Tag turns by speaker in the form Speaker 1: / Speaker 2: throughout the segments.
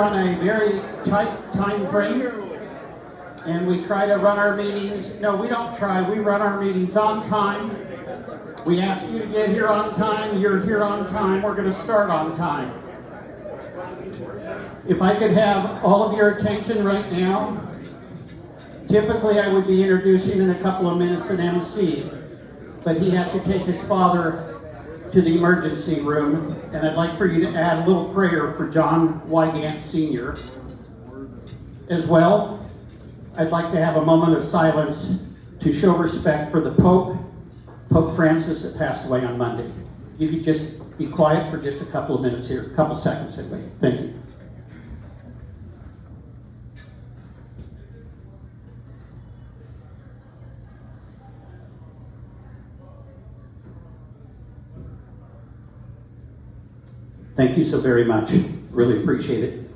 Speaker 1: On a very tight time frame, and we try to run our meetings. No, we don't try. We run our meetings on time. We ask you to get here on time. You're here on time. We're going to start on time. If I could have all of your attention right now, typically I would be introducing in a couple of minutes an MC, but he had to take his father to the emergency room, and I'd like for you to add a little prayer for John Wygant Sr. As well, I'd like to have a moment of silence to show respect for the Pope Francis, that passed away on Monday. You could just be quiet for just a couple of minutes here, a couple seconds anyway. Thank you. Thank you so very much. Really appreciate it.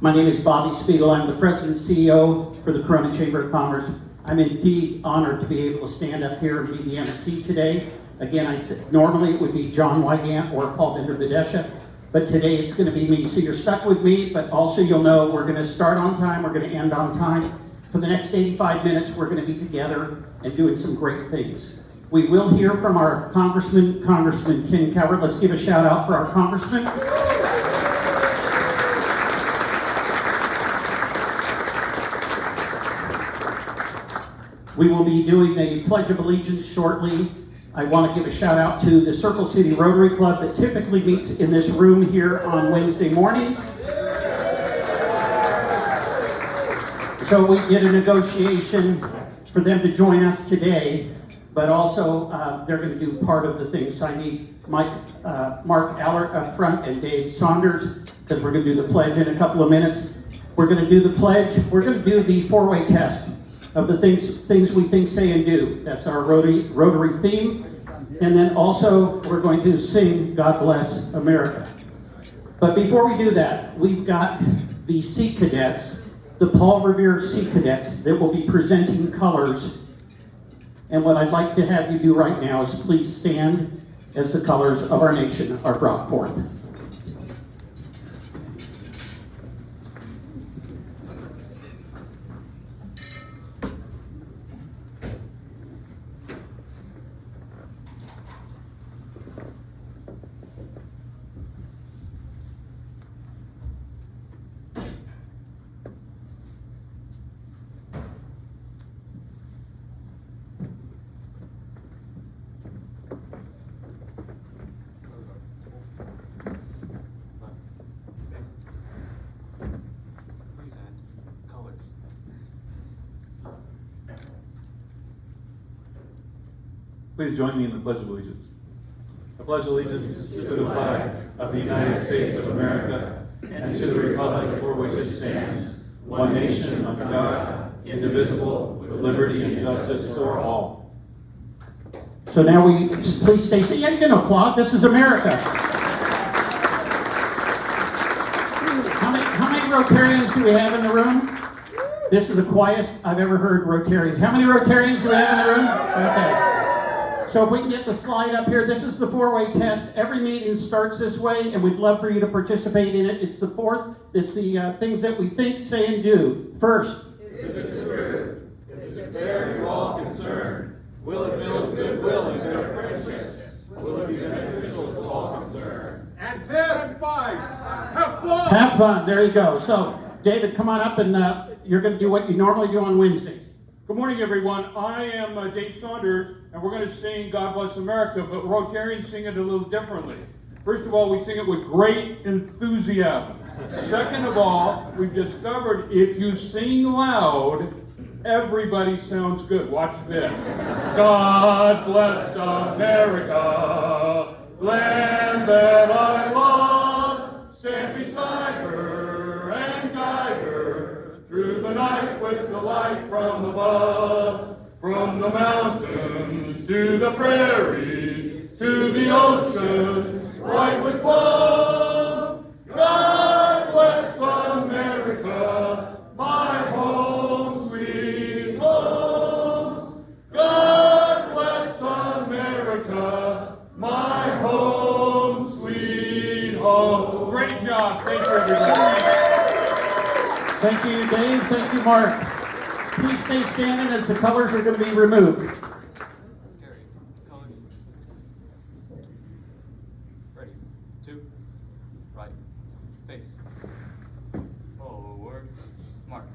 Speaker 1: My name is Bobby Spiegel. I'm the President and CEO for the Corona Chamber of Commerce. I'm indeed honored to be able to stand up here and be the MC today. Again, I said normally it would be John Wygant or Paul Videsha, but today it's going to be me. So you're stuck with me, but also you'll know we're going to start on time, we're going to end on time. For the next 85 minutes, we're going to be together and doing some great things. We will hear from our Congressman Ken Calvert. Let's give a shout out for our Congressman. We will be doing a Pledge of Allegiance shortly. I want to give a shout out to the Circle City Rotary Club that typically meets in this room here on Wednesday mornings. So we did a negotiation for them to join us today. But also, they're going to do part of the thing. So I need Mark Allert up front and Dave Saunders, because we're going to do the pledge in a couple of minutes. We're going to do the pledge. We're going to do the four-way test of the things we think, say, and do. That's our Rotary theme. And then also, we're going to sing God Bless America. But before we do that, we've got the Sea Cadets, the Paul Revere Sea Cadets, that will be presenting colors. And what I'd like to have you do right now is please stand as the colors of our nation are brought forth.
Speaker 2: Please join me in the Pledge of Allegiance. I pledge allegiance to the flag of the United States of America and to the republic for which it stands, one nation under God, indivisible, with liberty and justice for all.
Speaker 1: So now please stay. Yeah, you can applaud. This is America. How many Rotarians do we have in the room? This is the quietest I've ever heard Rotarians. How many Rotarians do we have in the room? Okay. So if we can get the slide up here, this is the four-way test. Every meeting starts this way, and we'd love for you to participate in it. It's the things that we think, say, and do. First.
Speaker 3: Is it true? Is it fair to all concerned? Will it build goodwill and good friendships? Will it be beneficial to all concerned? And fifth, have fun!
Speaker 1: Have fun. There you go. So, David, come on up, and you're going to do what you normally do on Wednesdays.
Speaker 4: Good morning, everyone. I am Dave Saunders, and we're going to sing God Bless America, but Rotarians sing it a little differently. First of all, we sing it with great enthusiasm. Second of all, we've discovered if you sing loud, everybody sounds good. Watch this. God bless America, land that I love, stand beside her and guide her through the night with the light from above. From the mountains to the prairies, to the ocean, bright with love. God bless America, my home, sweet home. God bless America, my home, sweet home. Great job. Thank you, everybody.
Speaker 1: Thank you, Dave. Thank you, Mark. Please stay standing as the colors are going to be removed.
Speaker 5: Carry. Colors. Ready. 2. Right. Face. Forward. March.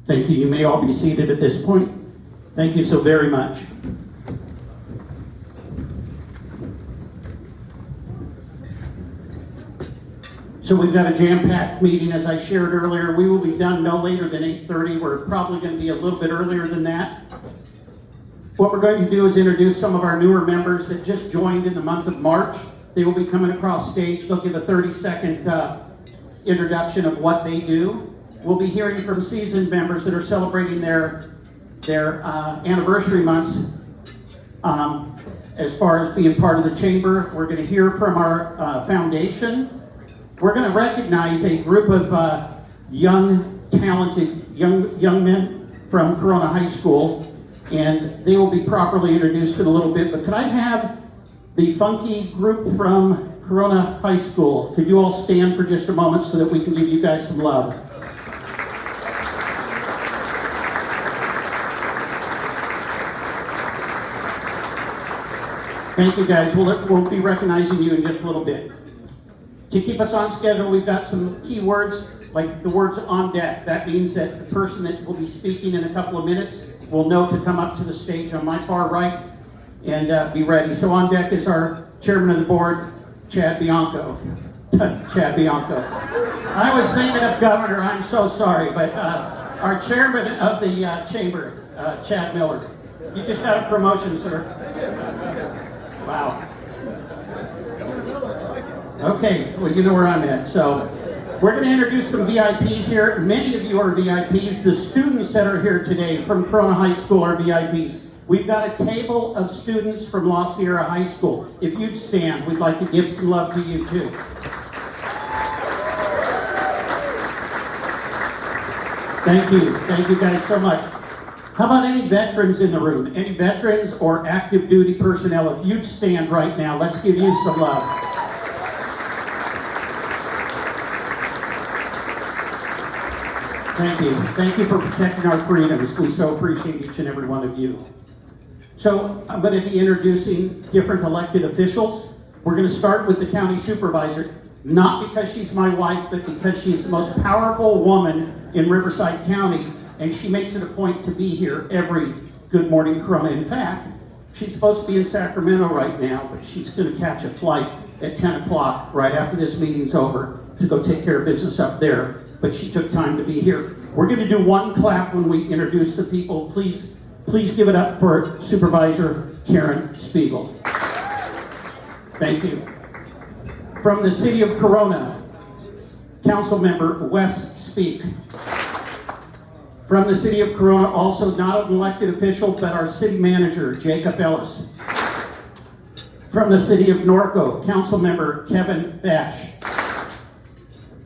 Speaker 1: Thank you. You may all be seated at this point. Thank you so very much. So we've got a jam-packed meeting, as I shared earlier. We will be done no later than 8:30. We're probably going to be a little bit earlier than that. What we're going to do is introduce some of our newer members that just joined in the month of March. They will be coming across stage. They'll give a 30-second introduction of what they do. We'll be hearing from seasoned members that are celebrating their anniversary months as far as being part of the chamber. We're going to hear from our foundation. We're going to recognize a group of young, talented young men from Corona High School, and they will be properly introduced in a little bit. But could I have the funky group from Corona High School? Could you all stand for just a moment so that we can give you guys some love? Thank you, guys. We'll be recognizing you in just a little bit. To keep us on schedule, we've got some key words, like the words on deck. That means that the person that will be speaking in a couple of minutes will know to come up to the stage on my far right and be ready. So on deck is our chairman of the board, Chad Bianco. Chad Bianco. I was thinking of governor, I'm so sorry, but our chairman of the chamber, Chad Miller. You just got a promotion, sir. Wow. Okay, well, you know where I'm at. So we're going to introduce some VIPs here. Many of you are VIPs. The students that are here today from Corona High School are VIPs. We've got a table of students from La Sierra High School. If you'd stand, we'd like to give some love to you too. Thank you. Thank you guys so much. How about any veterans in the room? Any veterans or active duty personnel? If you'd stand right now, let's give you some love. Thank you. Thank you for protecting our freedoms. We so appreciate each and every one of you. So I'm going to be introducing different elected officials. We're going to start with the county supervisor, not because she's my wife, but because she's the most powerful woman in Riverside County, and she makes it a point to be here every Good Morning Corona. In fact, she's supposed to be in Sacramento right now, but she's going to catch a flight at 10 o'clock right after this meeting's over to go take care of business up there. But she took time to be here. We're going to do one clap when we introduce the people. Please give it up for Supervisor Karen Spiegel. Thank you. From the city of Corona, Council Member Wes Speak. From the city of Corona, also not an elected official, but our city manager, Jacob Ellis. From the city of Norco, Council Member Kevin Bash.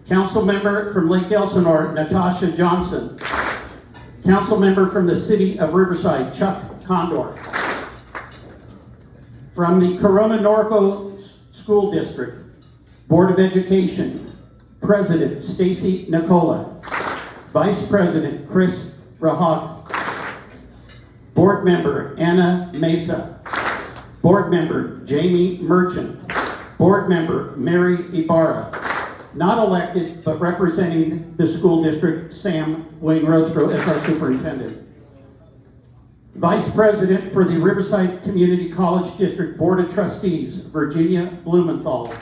Speaker 1: Council member from Lake Elsinore, Natasha Johnson. Council member from the city of Riverside, Chuck Condor. From the Corona Norco School District, Board of Education, President Stacy Nicola. Vice President Chris Rahag. Board member Anna Mesa. Board member Jamie Merchant. Board member Mary Ibarra. Not elected, but representing the school district, Sam Wayne Rostro as our superintendent. Vice President for the Riverside Community College District Board of Trustees, Virginia Blumenthal.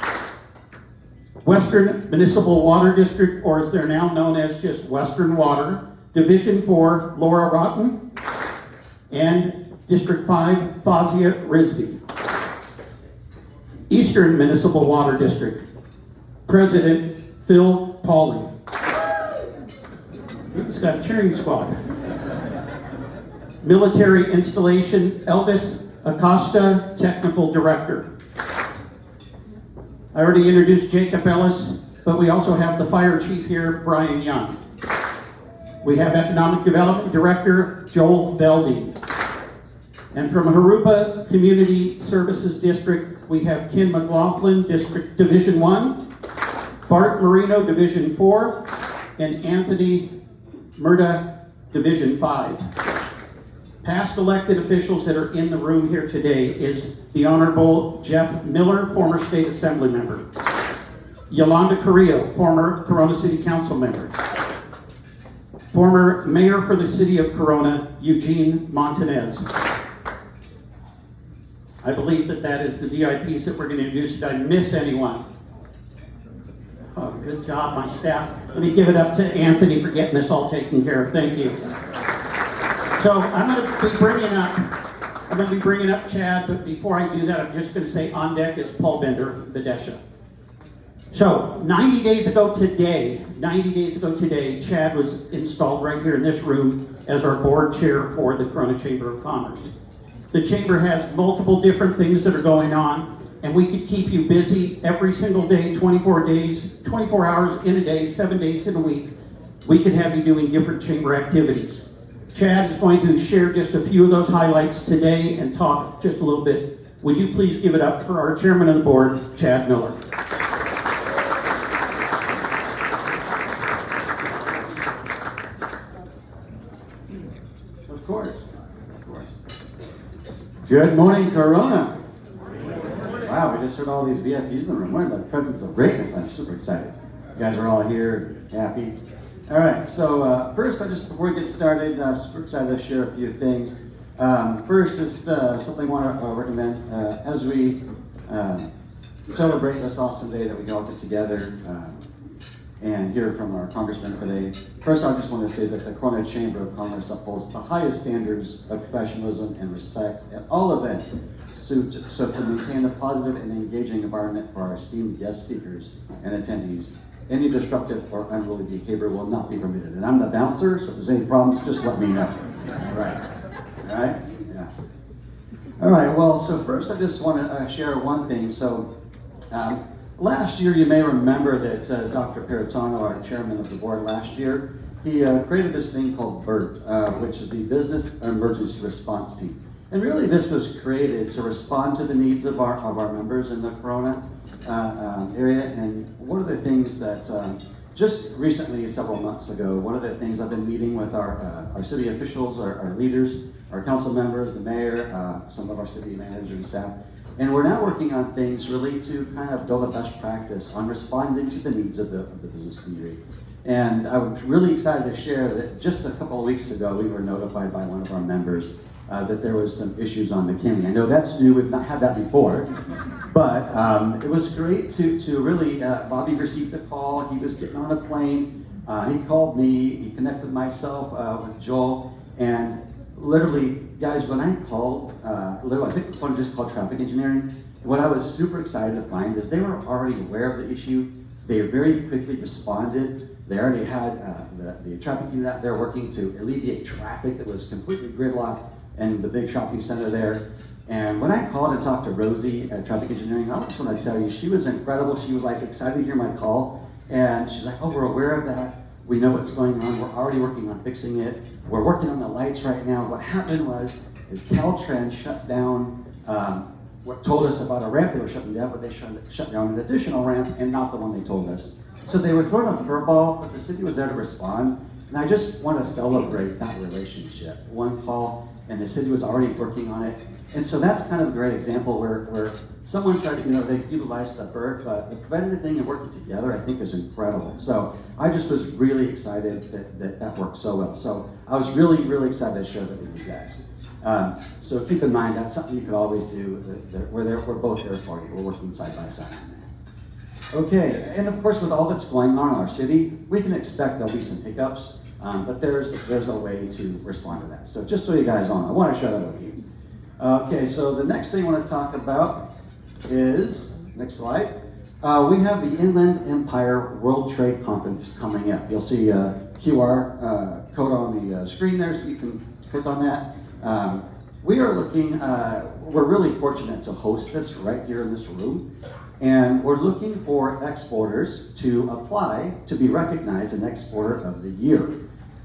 Speaker 1: Western Municipal Water District, or as they're now known as just Western Water, Division 4, Laura Rotten, and District 5, Fazia Risby. Eastern Municipal Water District, President Phil Pauly. He's got a cheering squad. Military Installation, Elvis Acosta, Technical Director. I already introduced Jacob Ellis, but we also have the fire chief here, Brian Young. We have Economic Development Director, Joel Velding. And from Harupa Community Services District, we have Ken McLaughlin, District Division 1, Bart Marino, Division 4, and Anthony Murda, Division 5. Past elected officials that are in the room here today is the Honorable Jeff Miller, former State Assembly member. Yolanda Carrillo, former Corona City Council member. Former Mayor for the City of Corona, Eugene Montanez. I believe that is the VIPs that we're going to introduce. Did I miss anyone? Oh, good job, my staff. Let me give it up to Anthony for getting this all taken care of. Thank you. So I'm going to be bringing up Chad, but before I do that, I'm just going to say on deck is Paul Bender, Videsha. So 90 days ago today, Chad was installed right here in this room as our board chair for the Corona Chamber of Commerce. The chamber has multiple different things that are going on, and we could keep you busy every single day, 24 hours in a day, 7 days in a week. We could have you doing different chamber activities. Chad is going to share just a few of those highlights today and talk just a little bit. Would you please give it up for our chairman of the board, Chad Miller.
Speaker 6: Of course. Good morning, Corona. Wow, we just heard all these VIPs in the room. What about the presence of greatness? I'm super excited. You guys are all here, happy. All right, so first, before we get started, I'm super excited to share a few things. First, is something I want to recommend as we celebrate this awesome day that we all get together and hear from our congressman today. First, I just want to say that the Corona Chamber of Commerce upholds the highest standards of professionalism and respect at all events, so to maintain a positive and engaging environment for our esteemed guest speakers and attendees. Any disruptive or unruly behavior will not be permitted. And I'm the bouncer, so if there's any problems, just let me know. All right? Yeah. All right, well, so first I just want to share one thing. So last year, you may remember that Dr. Peritano, our chairman of the board last year, he created this thing called BERT, which is the Business Emergency Response Team. And really this was created to respond to the needs of our members in the Corona area. And one of the things that just recently, several months ago, one of the things I've been meeting with our city officials, our leaders, our council members, the mayor, some of our city managers and staff, and we're now working on things really to kind of build a best practice on responding to the needs of the business community. And I was really excited to share that just a couple of weeks ago, we were notified by one of our members that there was some issues on McKinley. I know that's new, we've not had that before, but it was great to really, Bobby received a call, he was getting on a plane, he called me, he connected myself with Joel, and literally, guys, when I called, I think the phone just called traffic engineering. What I was super excited to find is they were already aware of the issue. They very quickly responded. They already had the traffic unit out there working to alleviate traffic that was completely gridlocked in the big shopping center there. And when I called and talked to Rosie at Traffic Engineering, I just want to tell you, she was incredible. She was like excited to hear my call. And she's like, oh, we're aware of that. We know what's going on. We're already working on fixing it. We're working on the lights right now. What happened is Caltrans shut down, told us about a ramp they were shutting down, but they shut down an additional ramp and not the one they told us. So they were throwing a curveball, but the city was there to respond. And I just want to celebrate that relationship. One call, and the city was already working on it. And so that's kind of a great example where someone tried to, they utilized the BERT, but the preventative thing and working together, I think, is incredible. So I just was really excited that worked so well. So I was really, really excited to share that with you guys. So keep in mind, that's something you could always do. We're both there for you. We're working side by side on that. Okay, and of course, with all that's going on in our city, we can expect there'll be some hiccups, but there's a way to respond to that. So just so you guys all know, I want to share that with you. Okay, so the next thing I want to talk about is, next slide, we have the Inland Empire World Trade Conference coming up. You'll see a QR code on the screen there, so you can click on that. We are looking, we're really fortunate to host this right here in this room. And we're looking for exporters to apply to be recognized an Exporter of the Year.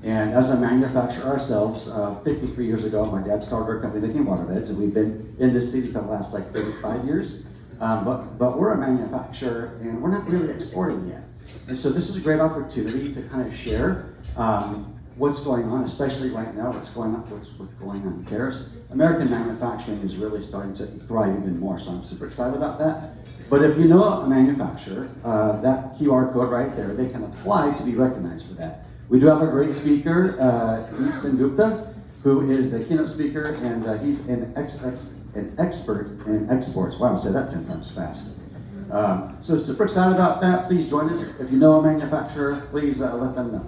Speaker 6: And as a manufacturer ourselves, 53 years ago, my dad started our company making waterbeds, and we've been in this city for the last like 35 years. But we're a manufacturer, and we're not really exporting yet. And so this is a great opportunity to kind of share what's going on, especially right now, what's going on in tariffs. American manufacturing is really starting to thrive even more, so I'm super excited about that. But if you know a manufacturer, that QR code right there, they can apply to be recognized for that. We do have a great speaker, Deep Gupta, who is the keynote speaker, and he's an expert in exports. Wow, I say that 10 times fast. So super excited about that. Please join us. If you know a manufacturer, please let them know.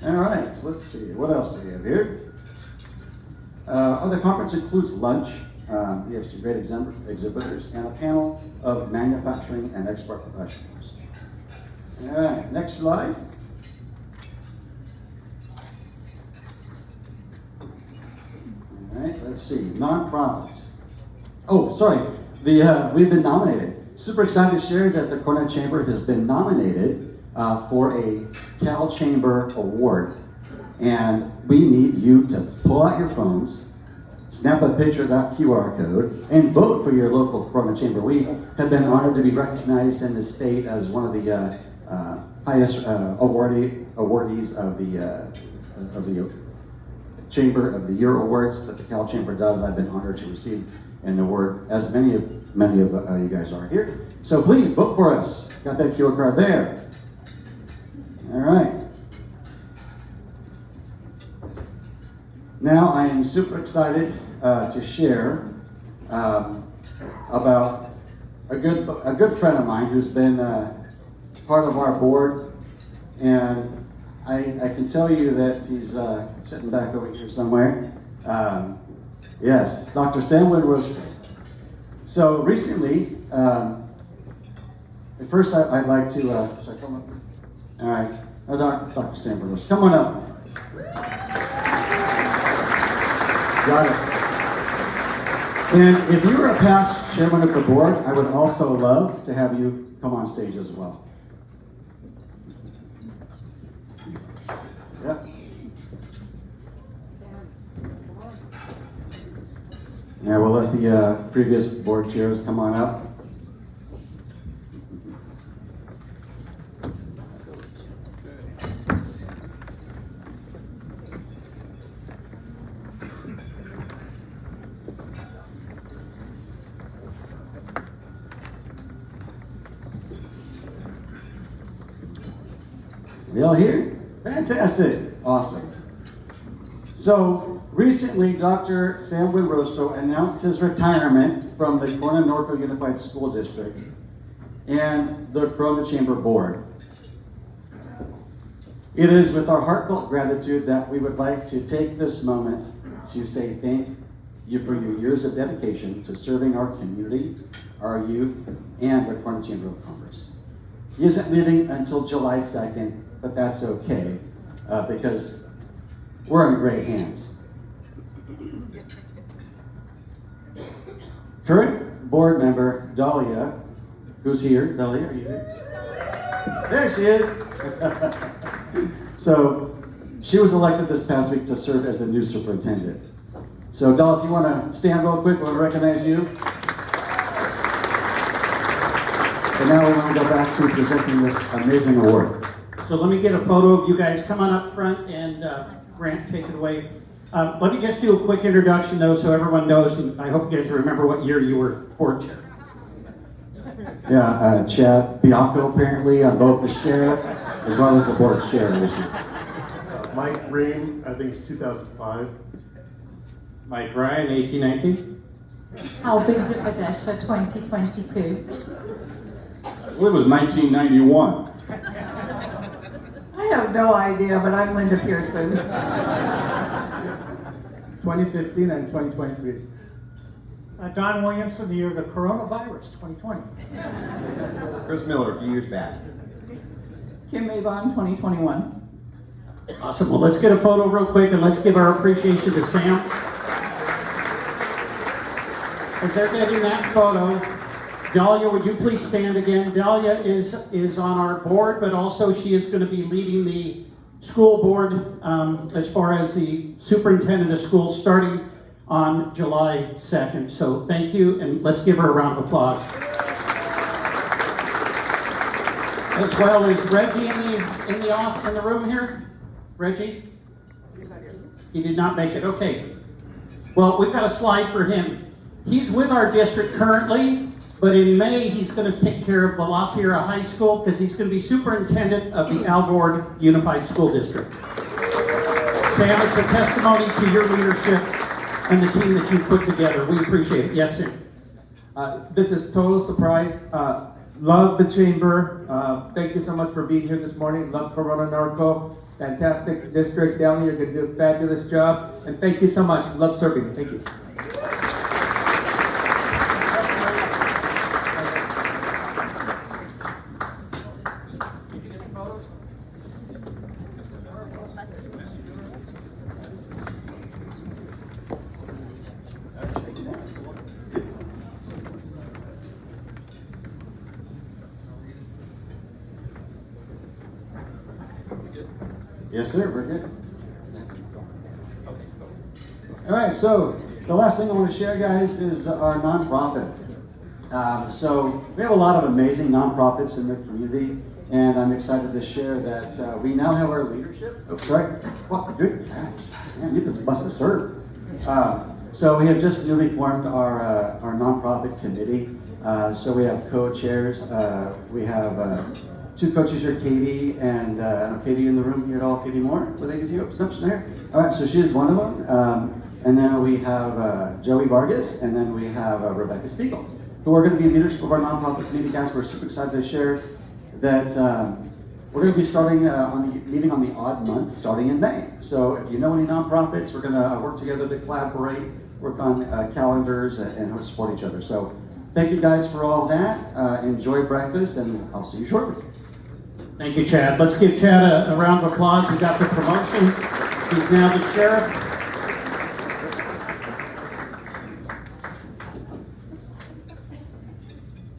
Speaker 6: All right, so let's see. What else do we have here? The conference includes lunch. We have some great exhibitors and a panel of manufacturing and export professionals. All right, next slide. All right, let's see. Nonprofits. Oh, sorry. We've been nominated. Super excited to share that the Corona Chamber has been nominated for a Cal Chamber Award. And we need you to pull out your phones, snap a picture of that QR code, and vote for your local Corona Chamber. We have been honored to be recognized in the state as one of the highest awardees of the Chamber of the Year awards that the Cal Chamber does. I've been honored to receive an award, as many of you guys are here. So please vote for us. Got that QR card there. All right. Now I am super excited to share about a good friend of mine who's been part of our board, and I can tell you that he's sitting back over here somewhere. Yes, Dr. Sam Woodruff. So recently, first I'd like to, should I come up? All right, Dr. Sam Woodruff, come on up. Got it. And if you were a past chairman of the board, I would also love to have you come on stage as well. Yep. Yeah, we'll let the previous board chairs come on up. We all here? Fantastic. Awesome. So recently, Dr. Sam Winrostro announced his retirement from the Corona Norco Unified School District and the Corona Chamber Board. It is with our heartfelt gratitude that we would like to take this moment to say thank you for your years of dedication to serving our community, our youth, and the Corona Chamber of Commerce. He isn't leaving until July 2nd, but that's okay, because we're in great hands. Current board member, Dahlia, who's here. Dahlia, are you here? There she is. So, she was elected this past week to serve as the new superintendent. So, Dahlia, if you want to stand real quick, we want to recognize you. And now we want to go back to presenting this amazing award.
Speaker 1: So let me get a photo of you guys. Come on up front, and Grant, take it away. Let me just do a quick introduction, though, so everyone knows, and I hope you guys remember what year you were board chair.
Speaker 6: Yeah, Chad Bianco, apparently, on both the sheriff as well as the board chair this year.
Speaker 3: Mike Ream, I think it's 2005.
Speaker 4: Mike Ryan, 1819.
Speaker 7: Albin Padesha, 2022.
Speaker 4: It was 1991.
Speaker 7: I have no idea, but I'm Linda Pearson.
Speaker 3: 2015 and 2023.
Speaker 8: Don Williamson, the year of the coronavirus, 2020.
Speaker 3: Chris Miller, a few years back.
Speaker 7: Kim Avon, 2021.
Speaker 1: Awesome. Well, let's get a photo real quick, and let's give our appreciation to Sam. As they're getting that photo, Dahlia, would you please stand again? Dahlia is on our board, but also she is going to be leading the school board as far as the superintendent of schools starting on July 2nd. So thank you, and let's give her a round of applause. As well as Reggie in the room here. Reggie? He did not make it. Okay. Well, we've got a slide for him. He's with our district currently, but in May he's going to take care of the La Sierra High School because he's going to be superintendent of the Alvord Unified School District. Sam, it's a testimony to your leadership and the team that you've put together. We appreciate it. Yes, sir.
Speaker 9: This is total surprise. Love the chamber. Thank you so much for being here this morning. Love Corona Norco. Fantastic district. Dahlia, you're going to do a fabulous job. And thank you so much. Love serving. Thank you.
Speaker 6: Yes, sir, we're good. All right, so the last thing I want to share, guys, is our nonprofit. So we have a lot of amazing nonprofits in the community, and I'm excited to share that we now have our leadership. Oh, sorry. Well, good. Man, you just must have served. So we have just newly formed our nonprofit committee. So we have co-chairs. We have two coaches here, Katie and Katie in the room here at all. Katie Moore, with AZ Snoops there. All right, so she is one of them. And then we have Joey Vargas, and then we have Rebecca Spiegel, who are going to be leaders of our nonprofit community. Guys, we're super excited to share that we're going to be starting meeting on the odd month starting in May. So if you know any nonprofits, we're going to work together to collaborate, work on calendars, and support each other. So thank you guys for all that. Enjoy breakfast, and I'll see you shortly.
Speaker 1: Thank you, Chad. Let's give Chad a round of applause. He got the promotion. He's now the sheriff.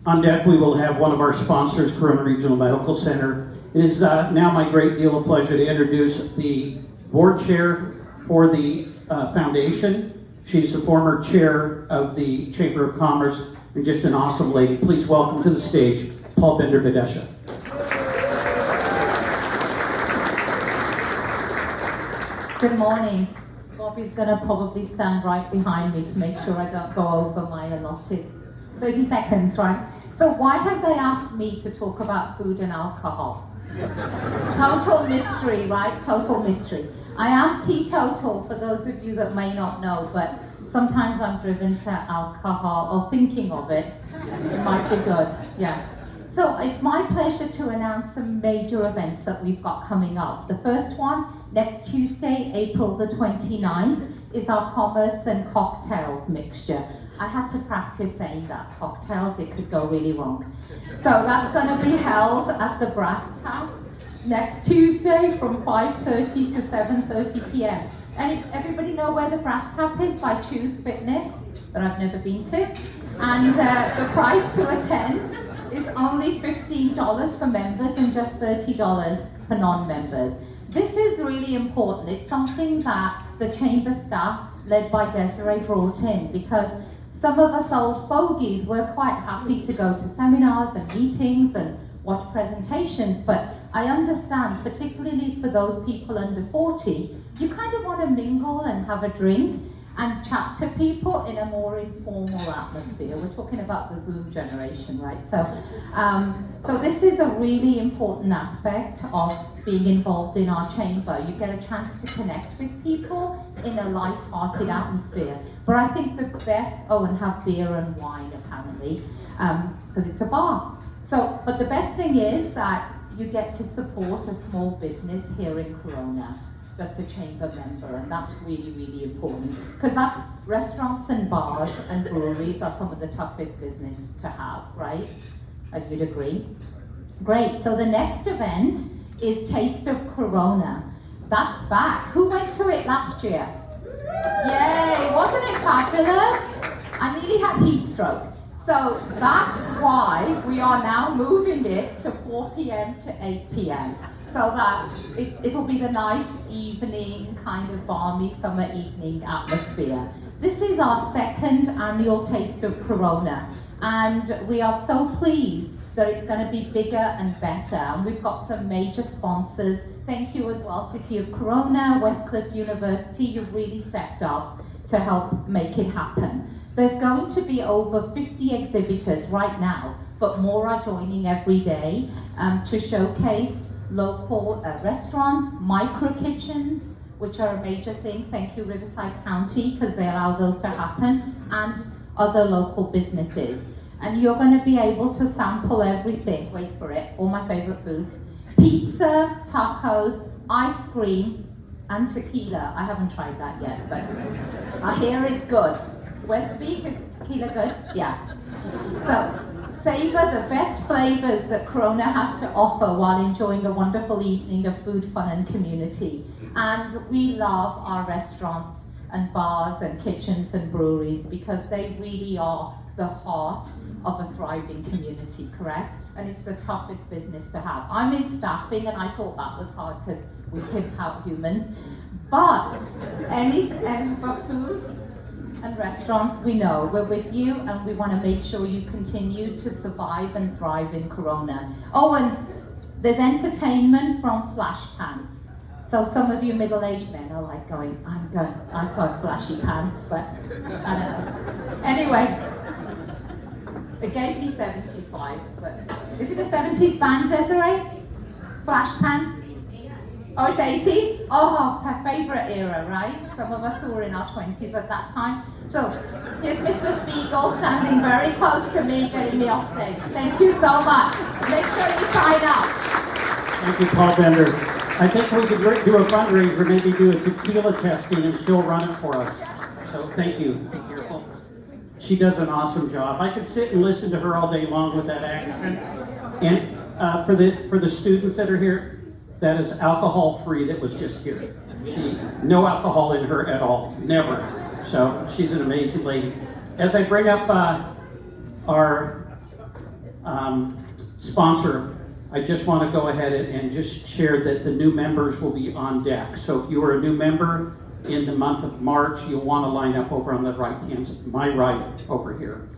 Speaker 1: On deck, we will have one of our sponsors, Corona Regional Medical Center. It is now my great deal of pleasure to introduce the board chair for the foundation. She's the former chair of the Chamber of Commerce and just an awesome lady. Please welcome to the stage, Paul Bender-Badesha.
Speaker 10: Good morning. Bobby's going to probably stand right behind me to make sure I don't go over my allotted 30 seconds, right? So why have they asked me to talk about food and alcohol? Total mystery, right? Total mystery. I am teetotal, for those of you that may not know, but sometimes I'm driven to alcohol, or thinking of it. It might be good, yeah. So it's my pleasure to announce some major events that we've got coming up. The first one, next Tuesday, April the 29th, is our commerce and cocktails mixture. I had to practice saying that, cocktails, it could go really wrong. So that's going to be held at the Brass Tap next Tuesday from 5:30 to 7:30 p.m. And everybody know where the Brass Tap is? By Choose Fitness, that I've never been to. And the price to attend is only $15 for members and just $30 for non-members. This is really important. It's something that the chamber staff, led by Desiree, brought in because some of us old fogies were quite happy to go to seminars and meetings and watch presentations, but I understand, particularly for those people under 40, you kind of want to mingle and have a drink and chat to people in a more informal atmosphere. We're talking about the Zoom generation, right? So this is a really important aspect of being involved in our chamber. You get a chance to connect with people in a light-hearted atmosphere. But I think the best, and have beer and wine apparently, because it's a bar. But the best thing is that you get to support a small business here in Corona, just a chamber member, and that's really, really important. Because that's restaurants and bars and breweries are some of the toughest business to have, right? You'd agree? Great, so the next event is Taste of Corona. That's back. Who went to it last year? Yay, wasn't it fabulous? I nearly had heat stroke. So that's why we are now moving it to 4 p.m. to 8 p.m. so that it'll be the nice evening, kind of balmy summer evening atmosphere. This is our second annual Taste of Corona, and we are so pleased that it's going to be bigger and better. And we've got some major sponsors. Thank you as well, City of Corona, Westcliff University. You've really stepped up to help make it happen. There's going to be over 50 exhibitors right now, but more are joining every day to showcase local restaurants, micro kitchens, which are a major thing. Thank you, Riverside County, because they allow those to happen, and other local businesses. And you're going to be able to sample everything. Wait for it, all my favorite foods. Pizza, tacos, ice cream, and tequila. I haven't tried that yet, but I hear it's good. Westbeak, is tequila good? Yeah. So, savor the best flavors that Corona has to offer while enjoying a wonderful evening of food, fun, and community. And we love our restaurants and bars and kitchens and breweries because they really are the heart of a thriving community, correct? And it's the toughest business to have. I'm in staffing and I thought that was hard because we pimp out humans. But for food and restaurants, we know we're with you and we want to make sure you continue to survive and thrive in Corona. Oh, and there's entertainment from flash pants. So some of you middle-aged men are like going, I've got flashy pants, but I don't know. Anyway, it gave me 70s vibes, but is it a 70s band, Desiree? Flash pants? Oh, it's 80s? Oh, her favorite era, right? Some of us who were in our 20s at that time. So, here's Mr. Spiegel standing very close to me, getting me off stage. Thank you so much. Make sure you sign up.
Speaker 1: Thank you, Paul Bender. I think we could do a fundraiser, maybe do a tequila testing, and she'll run it for us. So thank you. Be careful. She does an awesome job. I could sit and listen to her all day long with that accent. And for the students that are here, that is alcohol-free that was just here. No alcohol in her at all, never. So she's an amazing lady. As I bring up our sponsor, I just want to go ahead and just share that the new members will be on deck. So if you are a new member in the month of March, you'll want to line up over on the right-hand side, my right over here.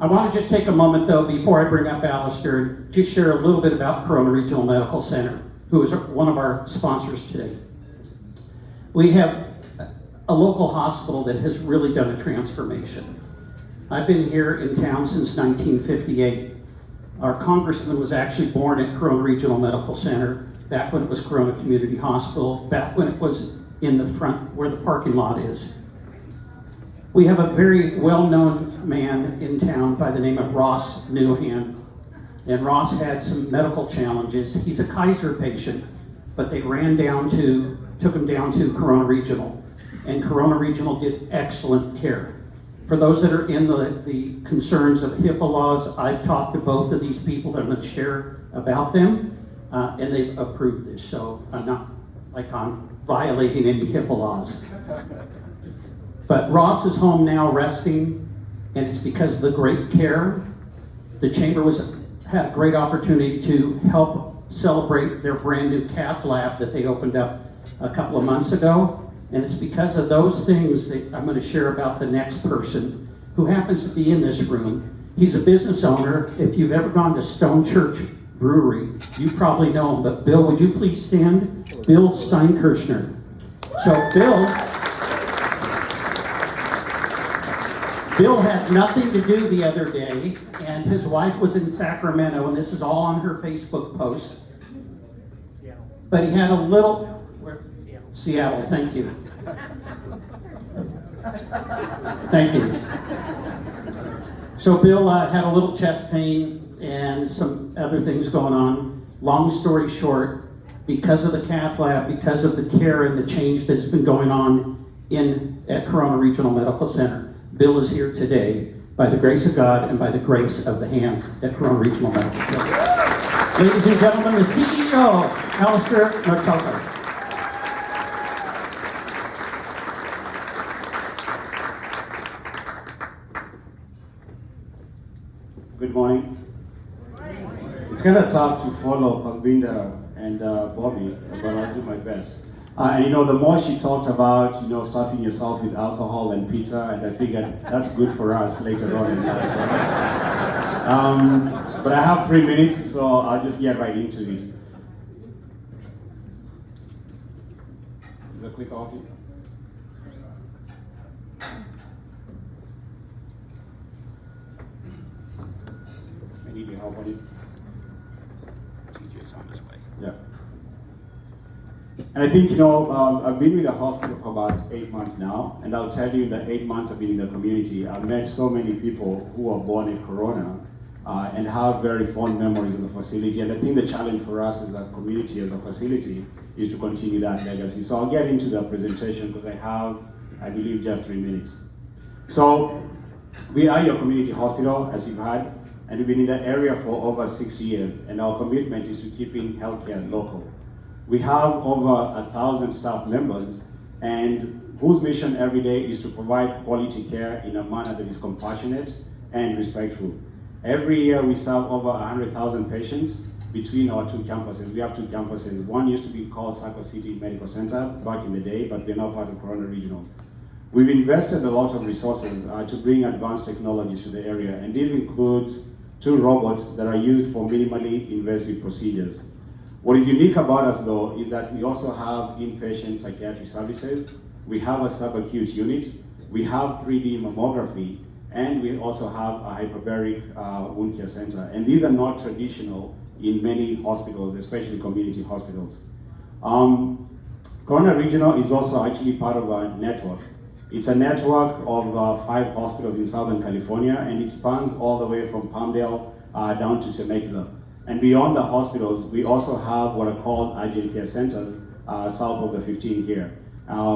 Speaker 1: I want to just take a moment, though, before I bring up Alistair, just share a little bit about Corona Regional Medical Center, who is one of our sponsors today. We have a local hospital that has really done a transformation. I've been here in town since 1958. Our congressman was actually born at Corona Regional Medical Center, back when it was Corona Community Hospital, back when it was in the front where the parking lot is. We have a very well-known man in town by the name of Ross Newhand. And Ross had some medical challenges. He's a Kaiser patient, but they took him down to Corona Regional. And Corona Regional did excellent care. For those that are in the concerns of HIPAA laws, I've talked to both of these people that I'm going to share about them, and they've approved this. So I'm not like I'm violating any HIPAA laws. But Ross is home now resting, and it's because of the great care. The chamber had a great opportunity to help celebrate their brand new cath lab that they opened up a couple of months ago. And it's because of those things that I'm going to share about the next person who happens to be in this room. He's a business owner. If you've ever gone to Stone Church Brewery, you probably know him. But Bill, would you please stand? Bill Steinkirchner. So Bill had nothing to do the other day, and his wife was in Sacramento, and this is all on her Facebook post. But he had a little... Seattle, thank you. Thank you. So Bill had a little chest pain and some other things going on. Long story short, because of the cath lab, because of the care and the change that's been going on at Corona Regional Medical Center, Bill is here today by the grace of God and by the grace of the hands at Corona Regional Medical Center. Ladies and gentlemen, the CEO, Alistair Martello.
Speaker 6: kind of tough to follow Pangvinda and Bobby, but I'll do my best. And the more she talked about, stuffing yourself with alcohol and pizza, and I figured that's good for us later on in life. But I have 3 minutes, so I'll just get right into it. Is the clicker off? I need your help on it. TJ's on his way. Yeah. And I think, I've been with the hospital for about 8 months now, and I'll tell you that 8 months I've been in the community, I've met so many people who were born in Corona and have very fond memories of the facility. And I think the challenge for us as a community, as a facility, is to continue that legacy. So I'll get into the presentation because I have, I believe, just 3 minutes. So we are your community hospital, as you've heard, and we've been in the area for over 6 years, and our commitment is to keeping healthcare local. We have over 1,000 staff members, and whose mission every day is to provide quality care in a manner that is compassionate and respectful. Every year we serve over 100,000 patients between our 2 campuses. We have 2 campuses. One used to be called Circle City Medical Center back in the day, but we're now part of Corona Regional. We've invested a lot of resources to bring advanced technologies to the area, and this includes 2 robots that are used for minimally invasive procedures. What is unique about us, though, is that we also have inpatient psychiatry services, we have a subacute unit, we have 3D mammography, and we also have a hyperbaric wound care center. And these are not traditional in many hospitals, especially community hospitals. Corona Regional is also actually part of a network. It's a network of 5 hospitals in Southern California, and it spans all the way from Palmdale down to Temecula. And beyond the hospitals, we also have what are called urgent care centers south of the 15 here.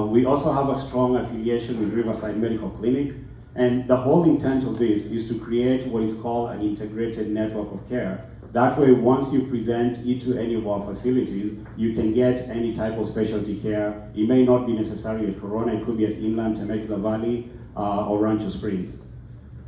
Speaker 6: We also have a strong affiliation with Riverside Medical Clinic, and the whole intent of this is to create what is called an integrated network of care. That way, once you present into any of our facilities, you can get any type of specialty care. It may not be necessarily at Corona, it could be at Inland, Temecula Valley, or Rancho Springs.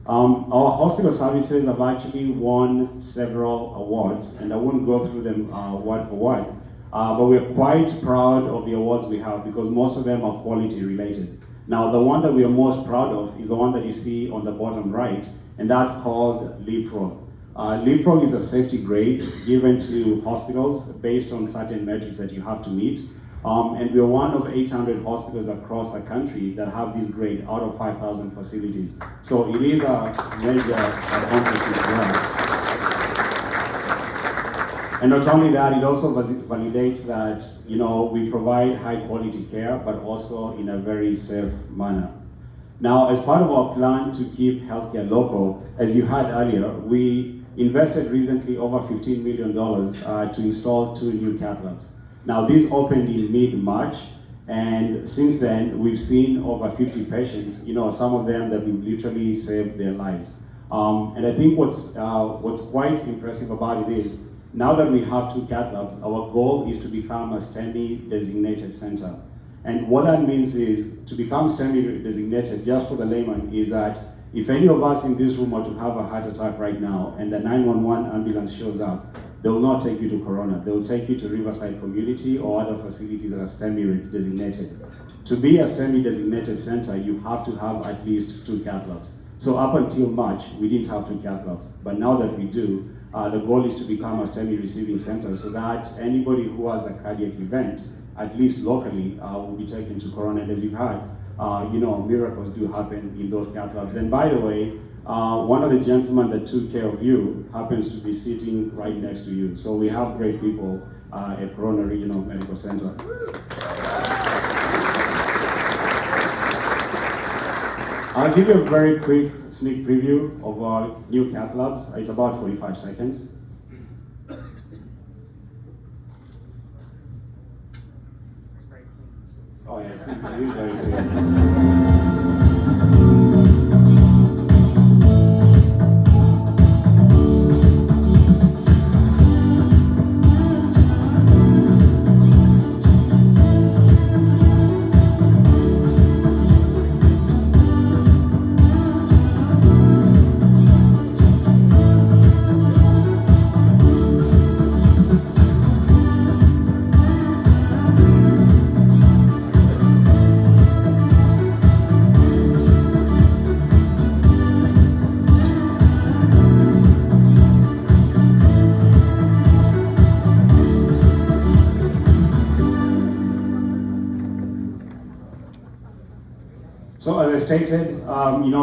Speaker 6: Our hospital services have actually won several awards, and I won't go through them word for word, but we're quite proud of the awards we have because most of them are quality related. Now, the one that we are most proud of is the one that you see on the bottom right, and that's called Leapfrog. Leapfrog is a safety grade given to hospitals based on certain metrics that you have to meet. And we are one of 800 hospitals across the country that have this grade out of 5,000 facilities. So it is a major accomplishment for us. And not only that, it also validates that we provide high quality care, but also in a very safe manner. Now, as part of our plan to keep healthcare local, as you heard earlier, we invested recently over $15 million to install 2 new cath labs. Now, this opened in mid-March, and since then, we've seen over 50 patients, some of them that we've literally saved their lives. And I think what's quite impressive about it is, now that we have 2 cath labs, our goal is to become a STEMI designated center. And what that means is, to become STEMI designated, just for the layman, is that if any of us in this room were to have a heart attack right now, and the 911 ambulance shows up, they will not take you to Corona. They will take you to Riverside Community or other facilities that are STEMI designated. To be a STEMI designated center, you have to have at least 2 cath labs. So up until March, we didn't have 2 cath labs. But now that we do, the goal is to become a STEMI receiving center so that anybody who has a cardiac event, at least locally, will be taken to Corona. And as you've heard, miracles do happen in those cath labs. And by the way, one of the gentlemen that took care of you happens to be sitting right next to you. So we have great people at Corona Regional Medical Center. I'll give you a very quick sneak preview of our new cath labs. It's about 45 seconds. Oh yeah, it's very clear.
Speaker 11: excited.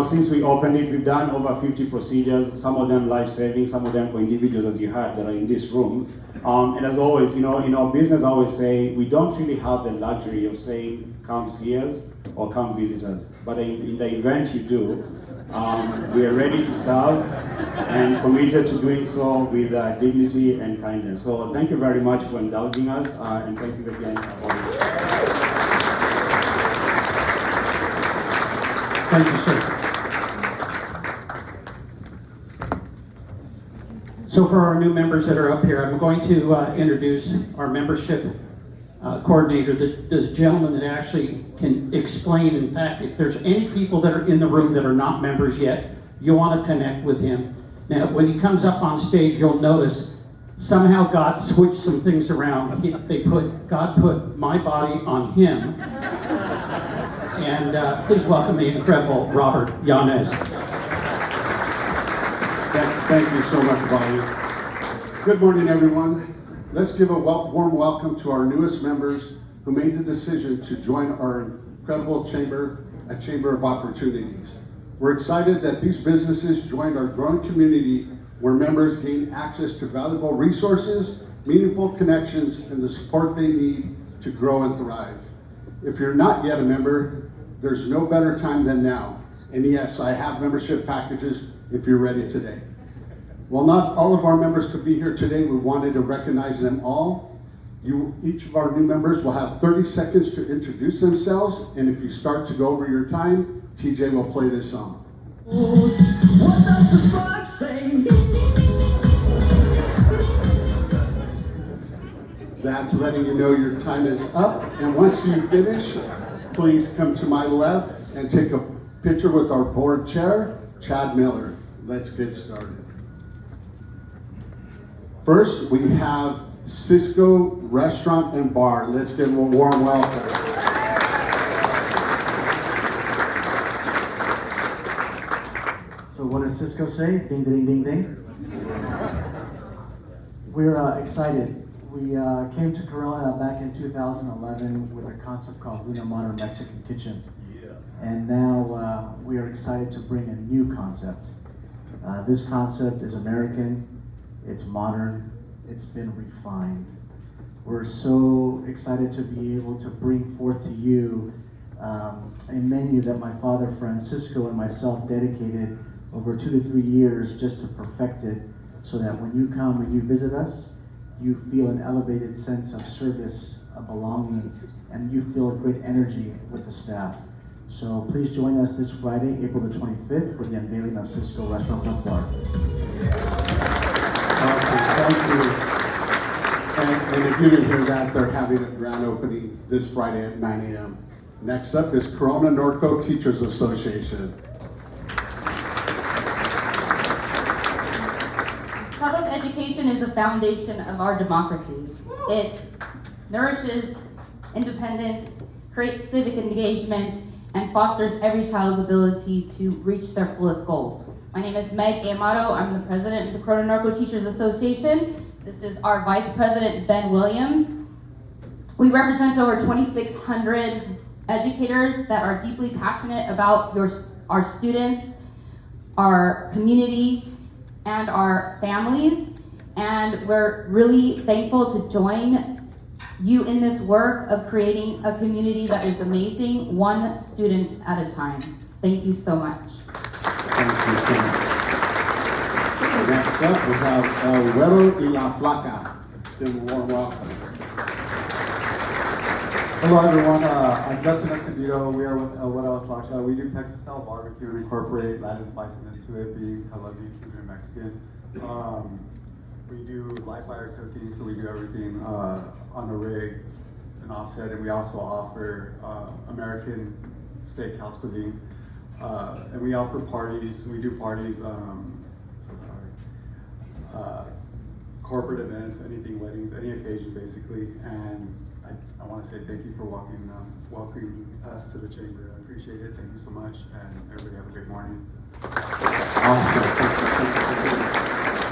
Speaker 11: Since we opened it, we've done over 50 procedures, some of them life-saving, some of them for individuals, as you heard, that are in this room. And as always, in our business, I always say, we don't really have the luxury of saying, come see us or come visit us. But in the event you do, we are ready to serve and committed to doing so with dignity and kindness. So thank you very much for indulging us, and thank you again for
Speaker 1: Thank you, sir. So for our new members that are up here, I'm going to introduce our membership coordinator, the gentleman that actually can explain. In fact, if there's any people that are in the room that are not members yet, you want to connect with him. Now, when he comes up on stage, you'll notice somehow God switched some things around. God put my body on him. And please welcome the incredible Robert Yanez.
Speaker 3: Thank you so much, Bonnie. Good morning, everyone. Let's give a warm welcome to our newest members who made the decision to join our incredible chamber, a chamber of opportunities. We're excited that these businesses joined our growing community where members gain access to valuable resources, meaningful connections, and the support they need to grow and thrive. If you're not yet a member, there's no better time than now. And yes, I have membership packages if you're ready today. While not all of our members could be here today, we wanted to recognize them all. Each of our new members will have 30 seconds to introduce themselves, and if you start to go over your time, TJ will play this song.
Speaker 12: What does the frog say?
Speaker 3: That's letting you know your time is up, and once you finish, please come to my left and take a picture with our board chair, Chad Miller. Let's get started. First, we have Cisco Restaurant and Bar. Let's give them a warm welcome.
Speaker 13: So what does Cisco say? Ding, ding, ding, ding. We're excited. We came to Corona back in 2011 with a concept called Luna Modern Mexican Kitchen. And now we are excited to bring a new concept. This concept is American, it's modern, it's been refined. We're so excited to be able to bring forth to you a menu that my father Francisco and myself dedicated over 2 to 3 years just to perfect it, so that when you come and you visit us, you feel an elevated sense of service, a belonging, and you feel a great energy with the staff. So please join us this Friday, April the 25th, for the unveiling of Cisco Restaurant Plus Bar.
Speaker 3: Thank you. And if you didn't hear that, they're having a grand opening this Friday at 9 a.m. Next up is Corona Norco Teachers Association.
Speaker 14: Public education is the foundation of our democracy. It nourishes independence, creates civic engagement, and fosters every child's ability to reach their fullest goals. My name is Meg Amato. I'm the president of the Corona Narco Teachers Association. This is our vice president, Ben Williams. We represent over 2,600 educators that are deeply passionate about our students, our community, and our families. And we're really thankful to join you in this work of creating a community that is amazing, one student at a time. Thank you so much.
Speaker 3: Thank you so much. Next up, we have El Güero y La Flaca. Give them a warm welcome.
Speaker 15: Hello everyone, I'm Justin Escondido. We are with El Güero y La Flaca. We do Texas style barbecue and incorporate Latin spices into it, being Colombian, Cuban, and Mexican. We do live fire cooking, so we do everything on the rig and offset, and we also offer American steakhouse cuisine. And we offer parties. We do parties, corporate events, anything, weddings, any occasion basically. And I want to say thank you for welcoming us to the chamber. I appreciate it. Thank you so much, and everybody have a great morning.
Speaker 3: Awesome.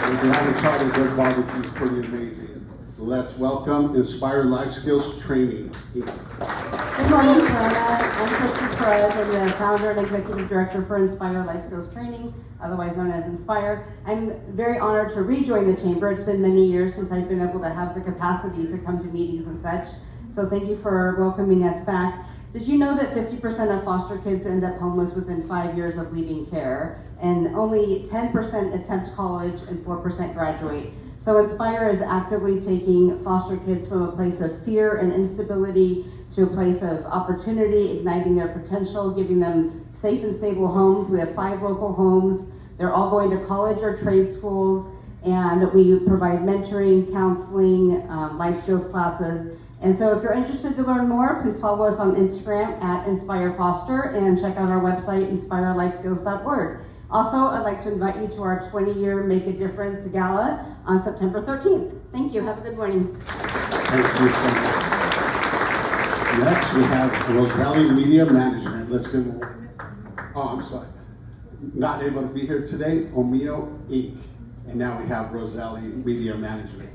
Speaker 3: If you haven't tried it, their barbecue is pretty amazing. Let's welcome Inspire Life Skills Training.
Speaker 16: Good morning, Corona. I'm Kristen Perez. I'm the founder and executive director for Inspire Life Skills Training, otherwise known as Inspire. I'm very honored to rejoin the chamber. It's been many years since I've been able to have the capacity to come to meetings and such. So thank you for welcoming us back. Did you know that 50% of foster kids end up homeless within 5 years of leaving care? And only 10% attempt college and 4% graduate. So Inspire is actively taking foster kids from a place of fear and instability to a place of opportunity, igniting their potential, giving them safe and stable homes. We have 5 local homes. They're all going to college or trade schools, and we provide mentoring, counseling, life skills classes. And so if you're interested to learn more, please follow us on Instagram at Inspire Foster and check out our website, inspirelifeskills.org. Also, I'd like to invite you to our 20-year Make a Difference Gala on September 13th. Thank you. Have a good morning.
Speaker 3: Thank you so much. Next, we have Roselli Media Management. Let's give them. Oh, I'm sorry. Not able to be here today, Omio Inc. And now we have Roselli Media Management.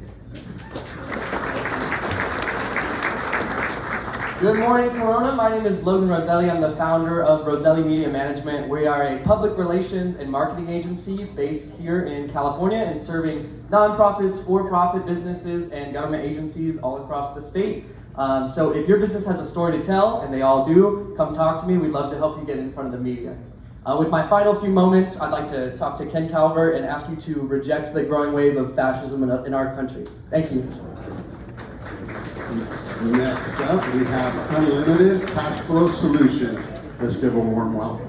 Speaker 17: Good morning, Corona. My name is Logan Roselli. I'm the founder of Roselli Media Management. We are a public relations and marketing agency based here in California and serving nonprofits, for-profit businesses, and government agencies all across the state. So if your business has a story to tell, and they all do, come talk to me. We'd love to help you get in front of the media. With my final few moments, I'd like to talk to Ken Calvert and ask you to reject the growing wave of fascism in our country. Thank you.
Speaker 3: Next up, we have Unlimited Cash Flow Solutions. Let's give a warm welcome.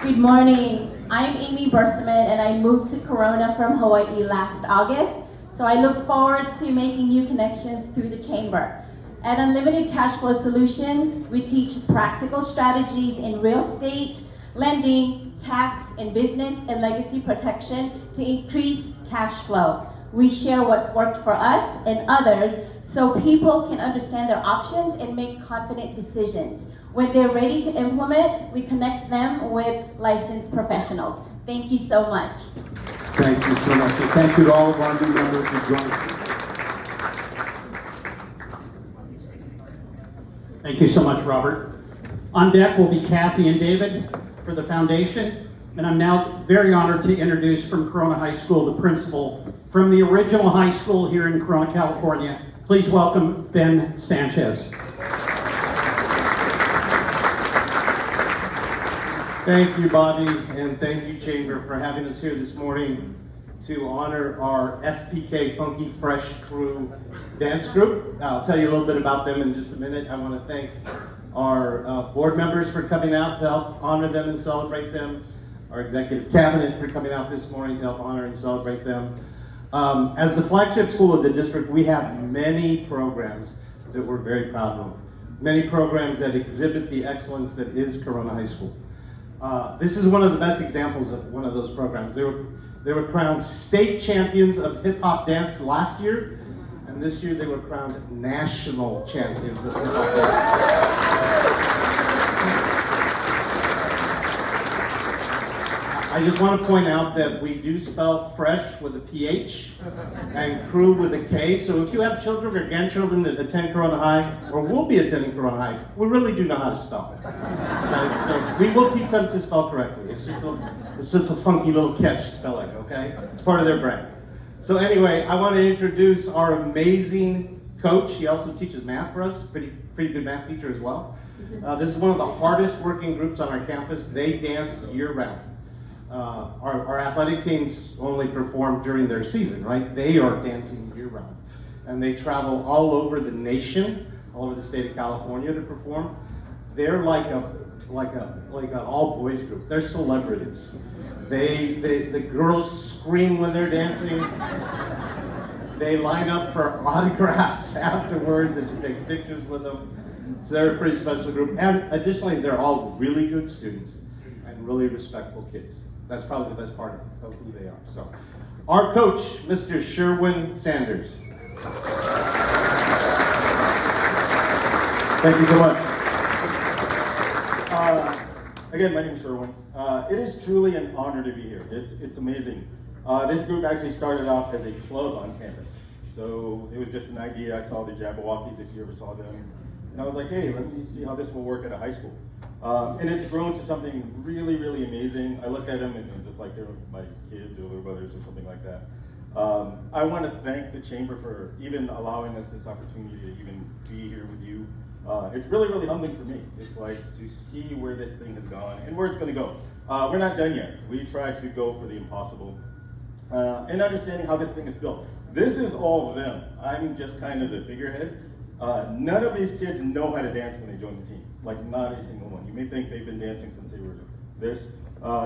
Speaker 18: Good morning. I'm Amy Berseman, and I moved to Corona from Hawaii last August. So I look forward to making new connections through the chamber. At Unlimited Cash Flow Solutions, we teach practical strategies in real estate, lending, tax, and business and legacy protection to increase cash flow. We share what's worked for us and others so people can understand their options and make confident decisions. When they're ready to implement, we connect them with licensed professionals. Thank you so much.
Speaker 3: Thank you so much. And thank you to all of our new members who joined us.
Speaker 1: Thank you so much, Robert. On deck will be Kathy and David for the foundation. And I'm now very honored to introduce from Corona High School the principal from the original high school here in Corona, California. Please welcome Ben Sanchez.
Speaker 19: Thank you, Bobby, and thank you, Chamber, for having us here this morning to honor our FPK Funky Fresh Crew dance group. I'll tell you a little bit about them in just a minute. I want to thank our board members for coming out to help honor them and celebrate them, our executive cabinet for coming out this morning to help honor and celebrate them. As the flagship school of the district, we have many programs that we're very proud of. Many programs that exhibit the excellence that is Corona High School. This is one of the best examples of one of those programs. They were crowned state champions of hip hop dance last year, and this year they were crowned national champions of hip hop dance. I just want to point out that we do spell fresh with a PH and crew with a K. So if you have children or grandchildren that attend Corona High or will be attending Corona High, we really do know how to spell. So we will teach them to spell correctly. It's just a funky little catch spelling, okay? It's part of their brand. So anyway, I want to introduce our amazing coach. He also teaches math for us, pretty good math teacher as well. This is one of the hardest working groups on our campus. They dance year round. Our athletic teams only perform during their season, right? They are dancing year round. And they travel all over the nation, all over the state of California to perform. They're like an all boys group. They're celebrities. The girls scream when they're dancing. They line up for autographs afterwards and to take pictures with them. So they're a pretty special group. And additionally, they're all really good students and really respectful kids. That's probably the best part of who they are. So, our coach, Mr. Sherwin Sanders.
Speaker 20: Thank you so much. Again, my name is Sherwin. It is truly an honor to be here. It's amazing. This group actually started off as a club on campus. So it was just an idea. I saw the Jabberwockies, if you ever saw them. And I was like, hey, let me see how this will work at a high school. And it's grown to something really, really amazing. I look at them and just like they're my kids or little brothers or something like that. I want to thank the Chamber for even allowing us this opportunity to even be here with you. It's really, really humbling for me. It's like to see where this thing has gone and where it's going to go. We're not done yet. We try to go for the impossible. And understanding how this thing is built. This is all of them. I'm just kind of the figurehead. None of these kids know how to dance when they join the team. Like, not a single one. You may think they've been dancing since they were this.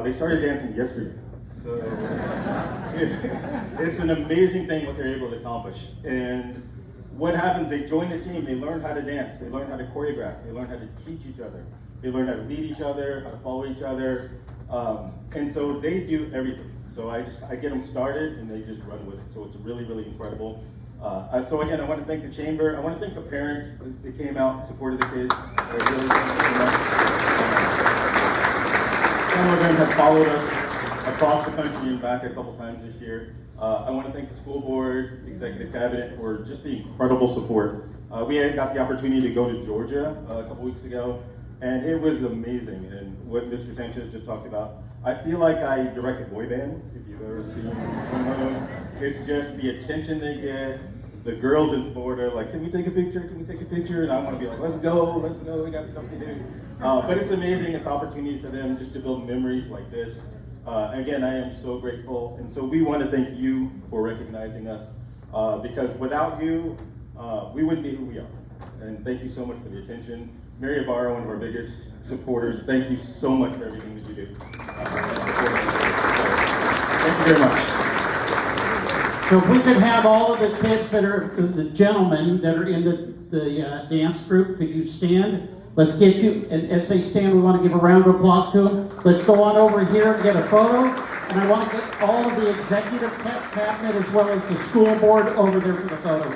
Speaker 20: They started dancing yesterday. So it's an amazing thing what they're able to accomplish. And what happens, they join the team, they learn how to dance, they learn how to choreograph, they learn how to teach each other, they learn how to lead each other, how to follow each other. And so they do everything. So I get them started and they just run with it. So it's really, really incredible. So again, I want to thank the Chamber. I want to thank the parents that came out and supported the kids. I really thank them so much. Some of them have followed us across the country and back a couple times this year. I want to thank the school board, executive cabinet for just the incredible support. We had got the opportunity to go to Georgia a couple weeks ago, and it was amazing. And what Mr. Sanchez just talked about, I feel like I direct a boy band, if you've ever seen one of those. It's just the attention they get. The girls in Florida, like, can we take a picture? Can we take a picture? And I want to be like, let's go, we got stuff to do. But it's amazing, it's an opportunity for them just to build memories like this. Again, I am so grateful. And so we want to thank you for recognizing us, because without you, we wouldn't be who we are. And thank you so much for the attention. Mary Ibarra, one of our biggest supporters, thank you so much for everything that you do. Thank you very much.
Speaker 1: So if we could have all of the kids that are, the gentlemen that are in the dance group, could you stand? Let's get you, and as they stand, we want to give a round of applause to them. Let's go on over here and get a photo. And I want to get all of the executive cabinet as well as the school board over there for the photo.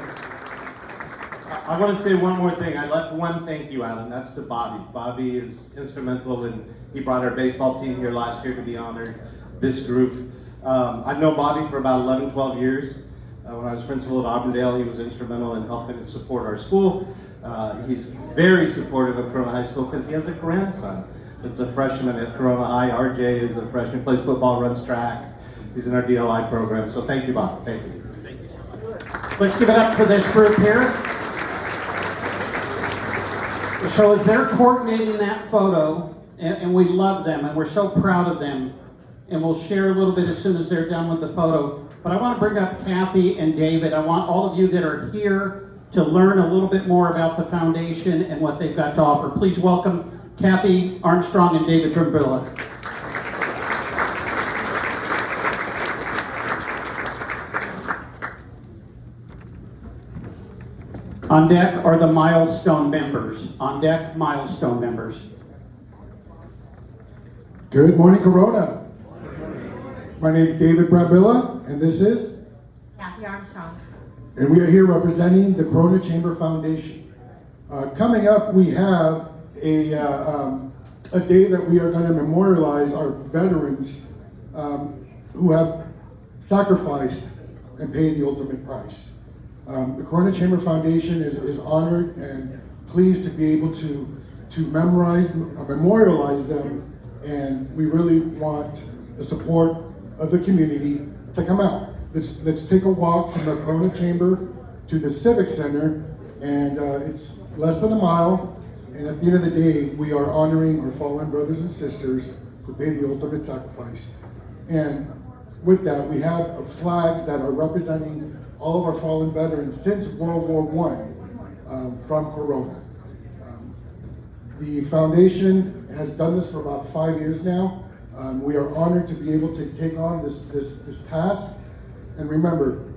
Speaker 19: I want to say one more thing. I left one thank you out, and that's to Bobby. Bobby is instrumental, and he brought our baseball team here last year to be honored, this group. I've known Bobby for about 11, 12 years. When I was principal at Auburndale, he was instrumental in helping to support our school. He's very supportive of Corona High School because he has a grandson that's a freshman at Corona High. RJ is a freshman, plays football, runs track. He's in our DLI program. So thank you, Bob. Thank you.
Speaker 1: Thank you so much. Let's give it up for this group here. So as they're coordinating that photo, and we love them, and we're so proud of them, and we'll share a little bit as soon as they're done with the photo. But I want to bring up Kathy and David. I want all of you that are here to learn a little bit more about the foundation and what they've got to offer. Please welcome Kathy Armstrong and David Brambilla. On deck are the milestone members. On deck, milestone members.
Speaker 21: Good morning, Corona. My name is David Brambilla, and this is
Speaker 10: Kathy Armstrong.
Speaker 21: And we are here representing the Corona Chamber Foundation. Coming up, we have a day that we are going to memorialize our veterans who have sacrificed and paid the ultimate price. The Corona Chamber Foundation is honored and pleased to be able to memorialize them, and we really want the support of the community to come out. Let's take a walk from the Corona Chamber to the Civic Center, and it's less than a mile, and at the end of the day, we are honoring our fallen brothers and sisters who paid the ultimate sacrifice. And with that, we have flags that are representing all of our fallen veterans since World War I from Corona. The foundation has done this for about 5 years now. We are honored to be able to take on this task. And remember,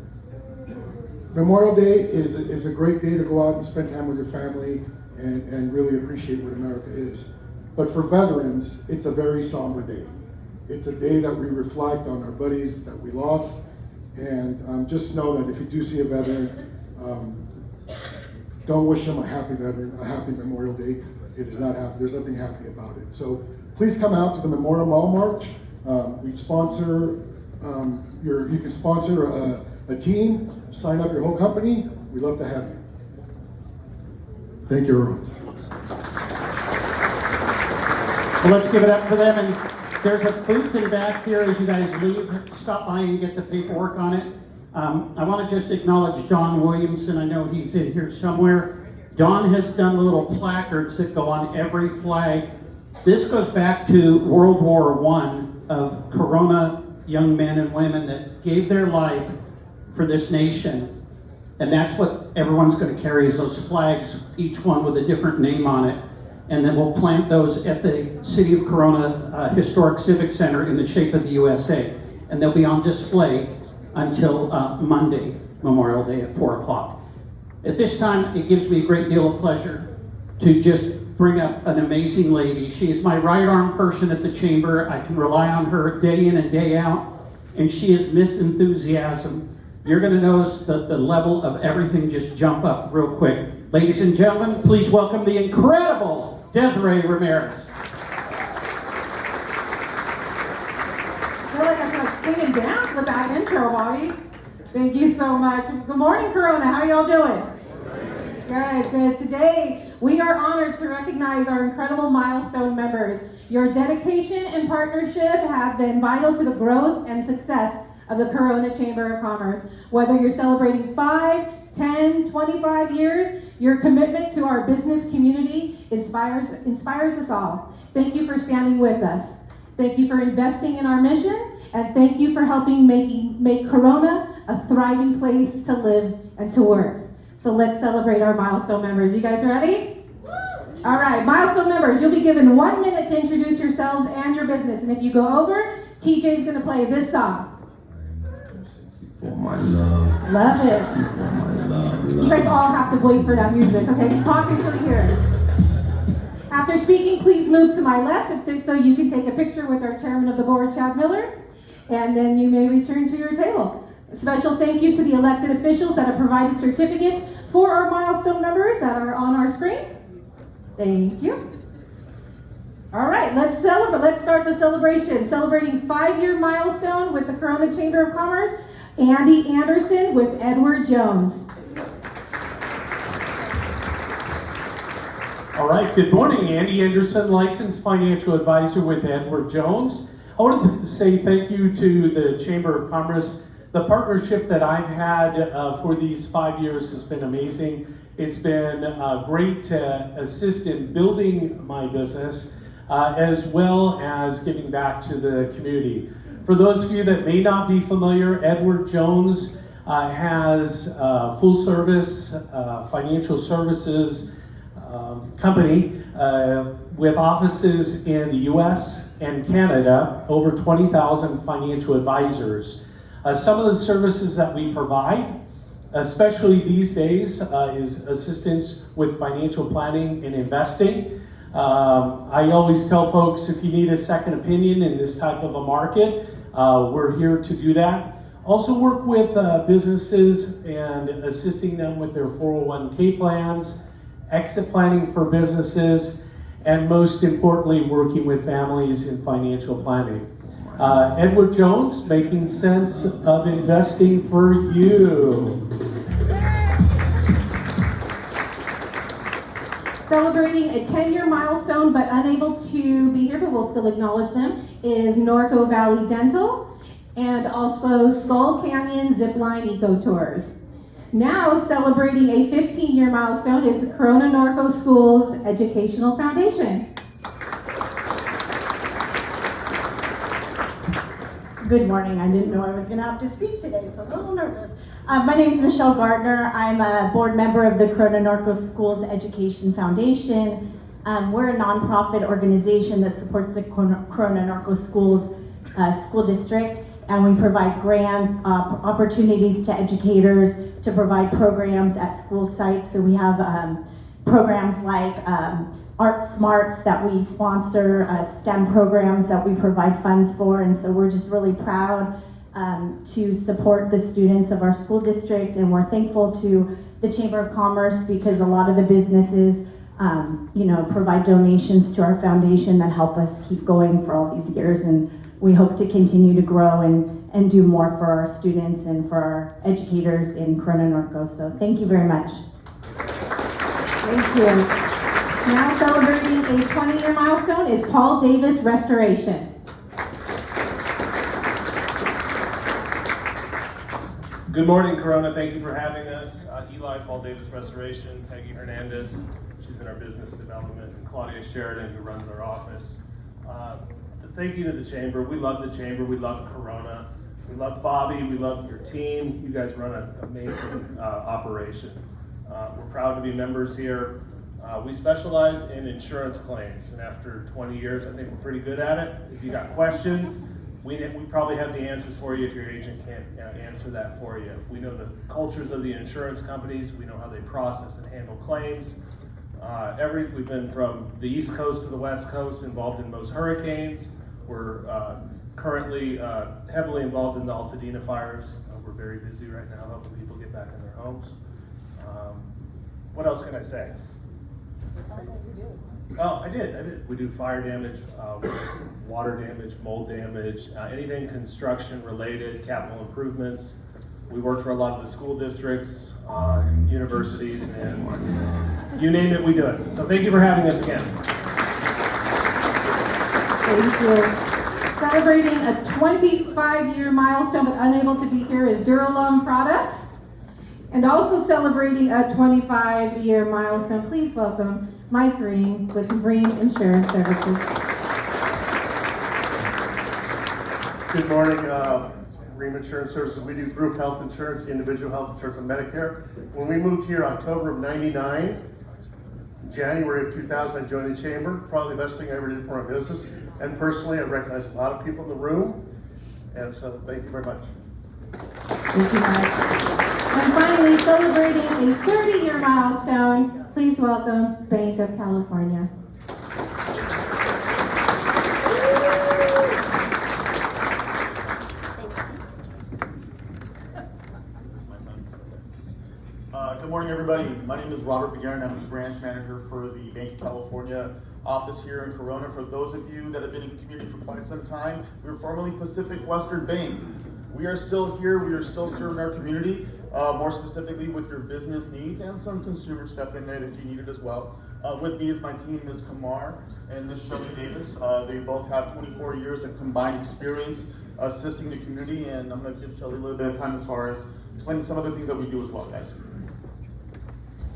Speaker 21: Memorial Day is a great day to go out and spend time with your family and really appreciate what America is. But for veterans, it's a very somber day. It's a day that we reflect on our buddies that we lost. And just know that if you do see a veteran, don't wish them a happy Memorial Day. It is not happy. There's nothing happy about it. So please come out to the Memorial Mall March. We sponsor you can sponsor a team, sign up your whole company. We'd love to have you. Thank you, everyone.
Speaker 1: Well, let's give it up for them. And there's a booth in back here as you guys leave. Stop by and get the paperwork on it. I want to just acknowledge Don Williamson. I know he's in here somewhere. Don has done the little placards that go on every flag. This goes back to World War I of Corona young men and women that gave their life for this nation. And that's what everyone's going to carry, is those flags, each one with a different name on it. And then we'll plant those at the City of Corona Historic Civic Center in the shape of the USA. And they'll be on display until Monday, Memorial Day at 4 o'clock. At this time, it gives me a great deal of pleasure to just bring up an amazing lady. She is my right arm person at the Chamber. I can rely on her day in and day out. And she is Miss Enthusiasm. You're going to notice that the level of everything just jump up real quick. Ladies and gentlemen, please welcome the incredible Desiree Ramirez.
Speaker 7: I feel like I can sing and dance with that intro, Bobby. Thank you so much. Good morning, Corona. How y'all doing? Good, good. Today, we are honored to recognize our incredible milestone members. Your dedication and partnership have been vital to the growth and success of the Corona Chamber of Commerce. Whether you're celebrating 5, 10, 25 years, your commitment to our business community inspires us all. Thank you for standing with us. Thank you for investing in our mission, and thank you for helping make Corona a thriving place to live and to work. So let's celebrate our milestone members. You guys ready? All right, milestone members, you'll be given 1 minute to introduce yourselves and your business. And if you go over, TJ's gonna play this song.
Speaker 12: For my love.
Speaker 7: Love it.
Speaker 12: For my love.
Speaker 7: You guys all have to wait for that music, okay? Just talk until you hear it. After speaking, please move to my left so you can take a picture with our chairman of the board, Chad Miller, and then you may return to your table. A special thank you to the elected officials that have provided certificates for our milestone members that are on our screen. Thank you. All right, let's celebrate. Let's start the celebration. Celebrating 5-year milestone with the Corona Chamber of Commerce, Andy Anderson with Edward Jones.
Speaker 2: All right, good morning. Andy Anderson, licensed financial advisor with Edward Jones. I wanted to say thank you to the Chamber of Commerce. The partnership that I've had for these 5 years has been amazing. It's been great to assist in building my business as well as giving back to the community. For those of you that may not be familiar, Edward Jones has a full service financial services company with offices in the US and Canada, over 20,000 financial advisors. Some of the services that we provide, especially these days, is assistance with financial planning and investing. I always tell folks, if you need a second opinion in this type of a market, we're here to do that. Also work with businesses and assisting them with their 401k plans, exit planning for businesses, and most importantly, working with families in financial planning. Edward Jones, making sense of investing for you.
Speaker 7: Celebrating a 10-year milestone but unable to be here, but we'll still acknowledge them, is Norco Valley Dental and also Skull Canyon Zipline Eco Tours. Now celebrating a 15-year milestone is the Corona Norco Schools Educational Foundation.
Speaker 22: Good morning. I didn't know I was going to have to speak today, so I'm a little nervous. My name is Michelle Gardner. I'm a board member of the Corona Norco Schools Education Foundation. We're a nonprofit organization that supports the Corona Norco Schools School District, and we provide grant opportunities to educators to provide programs at school sites. So we have programs like Art Smarts that we sponsor, STEM programs that we provide funds for, and so we're just really proud to support the students of our school district, and we're thankful to the Chamber of Commerce because a lot of the businesses provide donations to our foundation that help us keep going for all these years, and we hope to continue to grow and do more for our students and for our educators in Corona Norco. So thank you very much.
Speaker 7: Thank you. Now celebrating a 20-year milestone is Paul Davis Restoration.
Speaker 4: Good morning, Corona. Thank you for having us. Eli, Paul Davis Restoration, Peggy Hernandez, she's in our business development, and Claudia Sheridan, who runs our office. Thank you to the Chamber. We love the Chamber. We love Corona. We love Bobby. We love your team. You guys run an amazing operation. We're proud to be members here. We specialize in insurance claims, and after 20 years, I think we're pretty good at it. If you got questions, we probably have the answers for you if your agent can't answer that for you. We know the cultures of the insurance companies. We know how they process and handle claims. We've been from the East Coast to the West Coast, involved in most hurricanes. We're currently heavily involved in the Altadena fires. We're very busy right now helping people get back in their homes. What else can I say? Oh, I did. We do fire damage, water damage, mold damage, anything construction related, capital improvements. We work for a lot of the school districts, universities, and you name it, we do it. So thank you for having us again.
Speaker 7: Thank you. Celebrating a 25-year milestone but unable to be here is Duralum Products. And also celebrating a 25-year milestone, please welcome Mike Green with Green Insurance Services.
Speaker 5: Good morning, Green Insurance Services. We do group health insurance, individual health insurance, and Medicare. When we moved here October of '99, January of 2000, I joined the Chamber. Probably the best thing I ever did for my business. And personally, I recognize a lot of people in the room. And so thank you very much.
Speaker 7: Thank you, Mike. And finally, celebrating a 30-year milestone, please welcome Bank of California.
Speaker 23: Good morning, everybody. My name is Robert Beguerin. I'm the branch manager for the Bank of California office here in Corona. For those of you that have been in the community for quite some time, we were formerly Pacific Western Bank. We are still here. We are still serving our community, more specifically with your business needs and some consumer stuff in there if you need it as well. With me is my team, Ms. Kamar and Ms. Shelley Davis. They both have 24 years of combined experience assisting the community, and I'm going to give Shelley a little bit of time as far as explaining some of the things that we do as well, guys.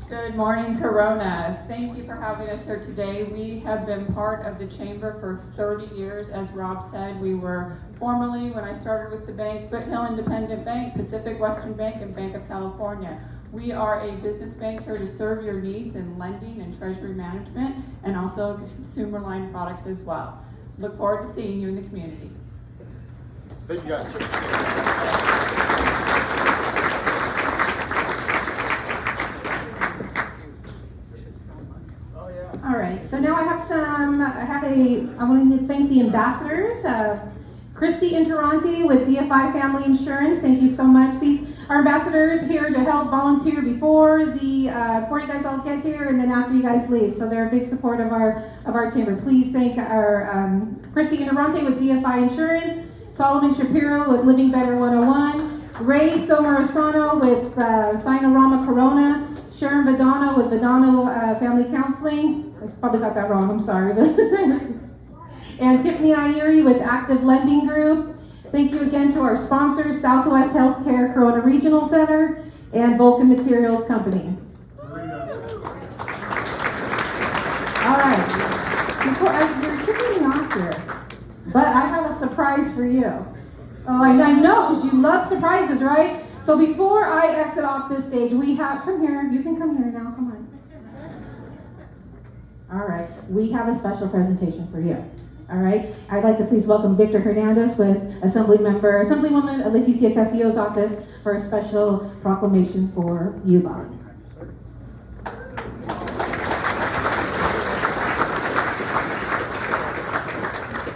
Speaker 24: Good morning, Corona. Thank you for having us here today. We have been part of the Chamber for 30 years. As Rob said, we were formerly, when I started with the bank, Foothill Independent Bank, Pacific Western Bank, and Bank of California. We are a business bank here to serve your needs in lending and treasury management, and also consumer line products as well. Look forward to seeing you in the community.
Speaker 23: Thank you, guys.
Speaker 7: All right, so now I want to thank the ambassadors, Christy Interante with DFI Family Insurance. Thank you so much. These are ambassadors here to help volunteer before you guys all get here and then after you guys leave. So they're a big support of our chamber. Please thank our Christy Interante with DFI Insurance, Solomon Shapiro with Living Better 101, Ray Somarasano with Sinorama Corona, Sharon Vadano with Vadano Family Counseling. I probably got that wrong, I'm sorry. And Tiffany Irie with Active Lending Group. Thank you again to our sponsors, Southwest Healthcare Corona Regional Center and Vulcan Materials Company. All right, you're kicking me off here, but I have a surprise for you. Oh, I know, because you love surprises, right? So before I exit off this stage, we have, come here, you can come here now, come on. All right, we have a special presentation for you. All right, I'd like to please welcome Victor Hernandez with Assemblywoman Leticia Castillo's office for a special proclamation for you, Bob.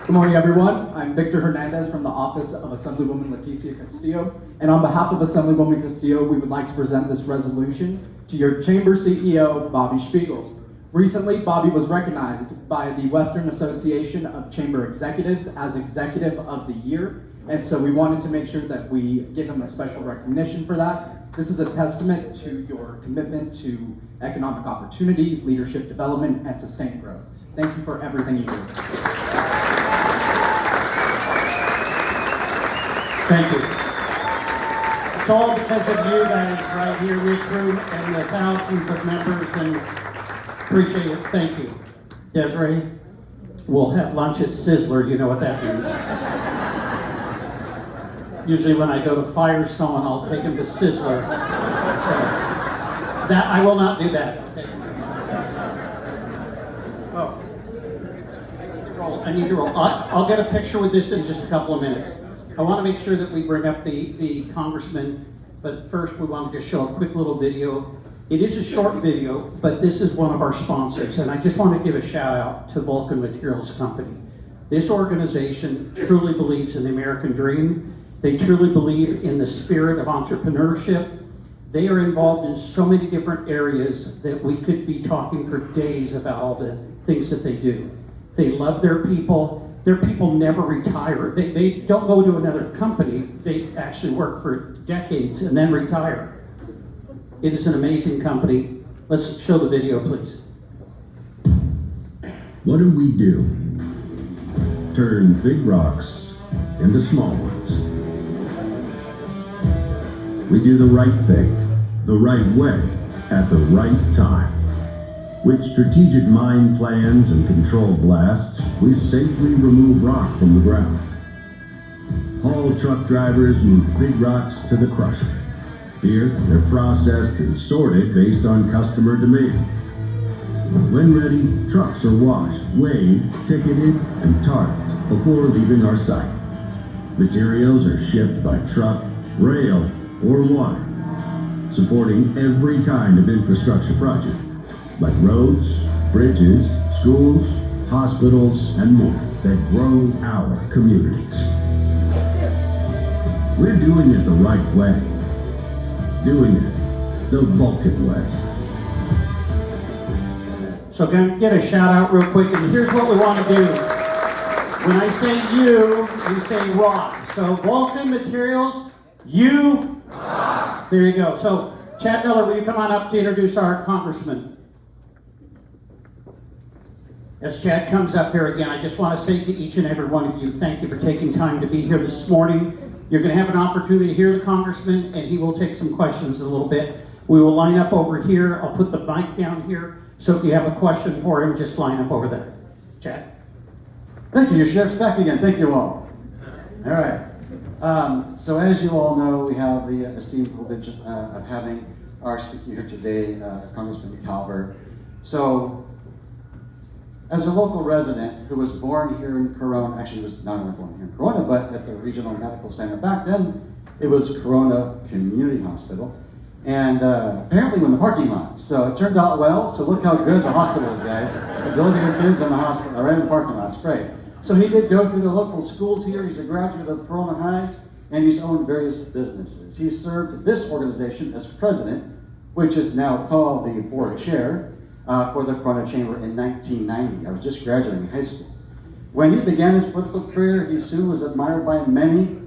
Speaker 25: Good morning, everyone. I'm Victor Hernandez from the office of Assemblywoman Leticia Castillo. And on behalf of Assemblywoman Castillo, we would like to present this resolution to your Chamber CEO, Bobby Spiegel. Recently, Bobby was recognized by the Western Association of Chamber Executives as Executive of the Year, and so we wanted to make sure that we give him a special recognition for that. This is a testament to your commitment to economic opportunity, leadership development, and sustained growth. Thank you for everything you do.
Speaker 1: Thank you. It's all because of you guys right here, Rich Room, and the thousands of members, and appreciate it. Thank you. Desiree, we'll have lunch at Sizzler. You know what that means. Usually when I go to fire someone, I'll take him to Sizzler. So, that I will not do that. Oh. I need to roll. I'll get a picture with this in just a couple of minutes. I want to make sure that we bring up the congressman, but first we want to just show a quick little video. It is a short video, but this is one of our sponsors, and I just want to give a shout out to Vulcan Materials Company. This organization truly believes in the American dream. They truly believe in the spirit of entrepreneurship. They are involved in so many different areas that we could be talking for days about all the things that they do. They love their people. Their people never retire. They don't go to another company. They actually work for decades and then retire. It is an amazing company. Let's show the video, please.
Speaker 12: What do? Turn big rocks into small ones. We do the right thing, the right way, at the right time. With strategic mine plans and controlled blasts, we safely remove rock from the ground. Haul truck drivers move big rocks to the crusher. Here, they're processed and sorted based on customer demand. When ready, trucks are washed, weighed, ticketed, and tarred before leaving our site. Materials are shipped by truck, rail, or water, supporting every kind of infrastructure project, like roads, bridges, schools, hospitals, and more that grow our communities. We're doing it the right way. Doing it the Vulcan way.
Speaker 1: So can I get a shout out real quick, and here's what we want to do. When I say you say rock. So Vulcan Materials, you rock. There you go. So Chad Miller, will you come on up to introduce our congressman? As Chad comes up here again, I just want to say to each and every one of you, thank you for taking time to be here this morning. You're going to have an opportunity to hear the congressman, and he will take some questions in a little bit. We will line up over here. I'll put the mic down here, so if you have a question for him, just line up over there. Chad?
Speaker 6: Thank you, your sheriff's back again. Thank you all. All right. So as you all know, we have the esteemed privilege of having our speaker here today, Congressman Calvert. So, as a local resident who was born here in Corona, actually was not only born here in Corona, but at the Regional Medical Center. Back then, it was Corona Community Hospital. And apparently in the parking lot. So it turned out well, so look how good the hospital is, guys. Deliver your kids in the hospital, right in the parking lot, it's great. So he did go through the local schools here. He's a graduate of Corona High, and he's owned various businesses. He served this organization as president, which is now called the board chair, for the Corona Chamber in 1990. I was just graduating high school. When he began his political career, he soon was admired by many.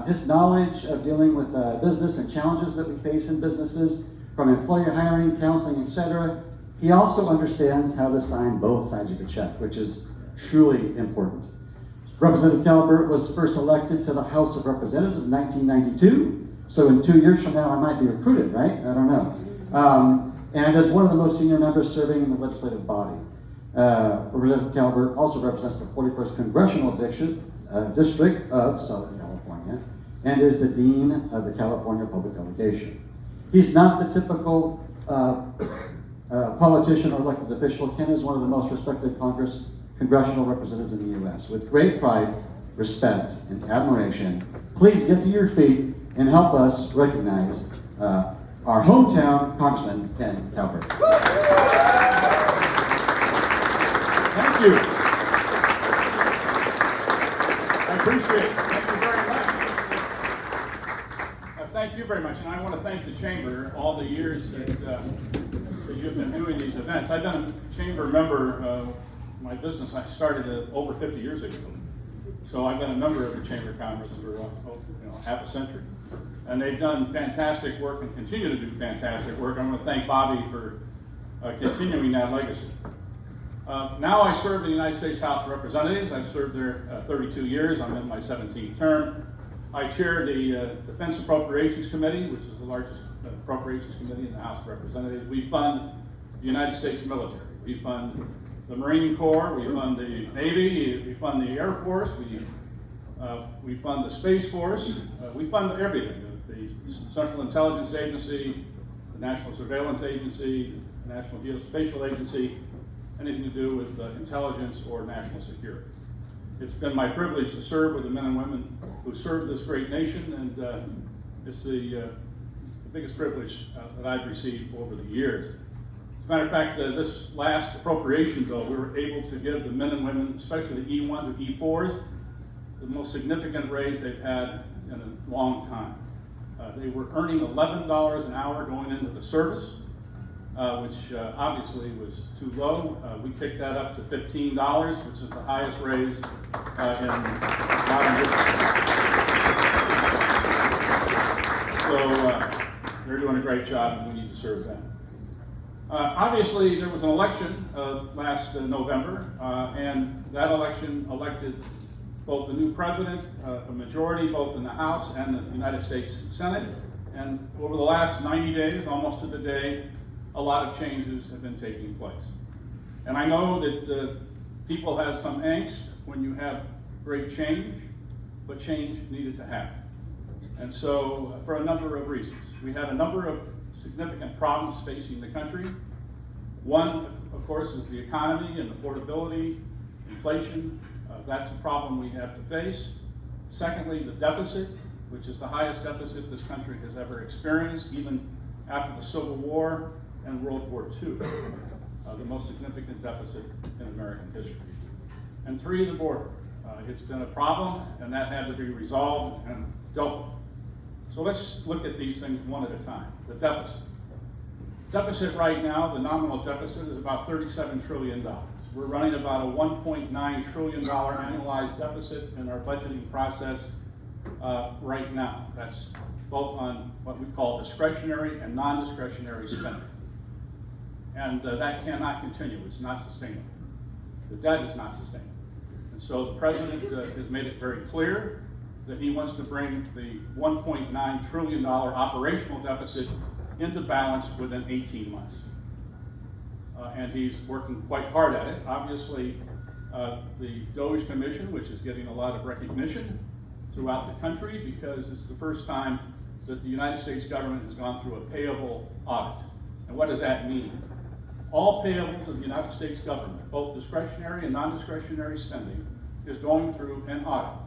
Speaker 6: His knowledge of dealing with business and challenges that we face in businesses, from employer hiring, counseling, etc. He also understands how to sign both sides of the check, which is truly important. Representative Calvert was first elected to the House of Representatives in 1992. So in 2 years from now, I might be recruited, right? I don't know. And as one of the most senior members serving in the legislative body. Representative Calvert also represents the 41st Congressional District of Southern California and is the Dean of the California Public Delegation. He's not the typical politician or elected official. Ken is one of the most respected congressional representatives in the U.S. With great pride, respect, and admiration, please get to your feet and help us recognize our hometown Congressman Ken Calvert.
Speaker 3: Thank you. I appreciate it. Thank you very much. Thank you very much, and I want to thank the Chamber all the years that
Speaker 8: that you've been doing these events. I've been a chamber member, my business I started over 50 years ago. So I've been a member of the Chamber of Commerce for half a century. And they've done fantastic work and continue to do fantastic work. I want to thank Bobby for continuing that legacy. Now I serve in the United States House of Representatives. I've served there 32 years. I'm in my 17th term. I chair the Defense Appropriations Committee, which is the largest appropriations committee in the House of Representatives. We fund the United States military. We fund the Marine Corps. We fund the Navy. We fund the Air Force. We fund the Space Force. We fund everything. The Central Intelligence Agency, the National Surveillance Agency, the National Geospatial Agency, anything to do with intelligence or national security. It's been my privilege to serve with the men and women who serve this great nation, and it's the biggest privilege that I've received over the years. As a matter of fact, this last appropriation bill, we were able to give the men and women, especially the E1 to E4s, the most significant raise they've had in a long time. They were earning $11 an hour going into the service, which obviously was too low. We kicked that up to $15, which is the highest raise in modern history. So they're doing a great job, and we need to serve them. Obviously, there was an election last November, and that election elected both the new president, a majority both in the House and the United States Senate. And over the last 90 days, almost to the day, a lot of changes have been taking place. And I know that people have some angst when you have great change, but change needed to happen. And so, for a number of reasons. We had a number of significant problems facing the country. One, of course, is the economy and affordability, inflation. That's a problem we have to face. Secondly, the deficit, which is the highest deficit this country has ever experienced, even after the Civil War and World War II, the most significant deficit in American history. And three, the border. It's been a problem, and that had to be resolved and dealt with. So let's look at these things one at a time. The deficit. Deficit right now, the nominal deficit is about $37 trillion. We're running about a $1.9 trillion annualized deficit in our budgeting process right now. That's both on what we call discretionary and non-discretionary spending. And that cannot continue. It's not sustainable. The debt is not sustainable. And so the president has made it very clear that he wants to bring the $1.9 trillion operational deficit into balance within 18 months. And he's working quite hard at it. Obviously, the DOGE Commission, which is getting a lot of recognition throughout the country because it's the first time that the United States government has gone through a payable audit. And what does that mean? All payables of the United States government, both discretionary and non-discretionary spending, is going through an audit.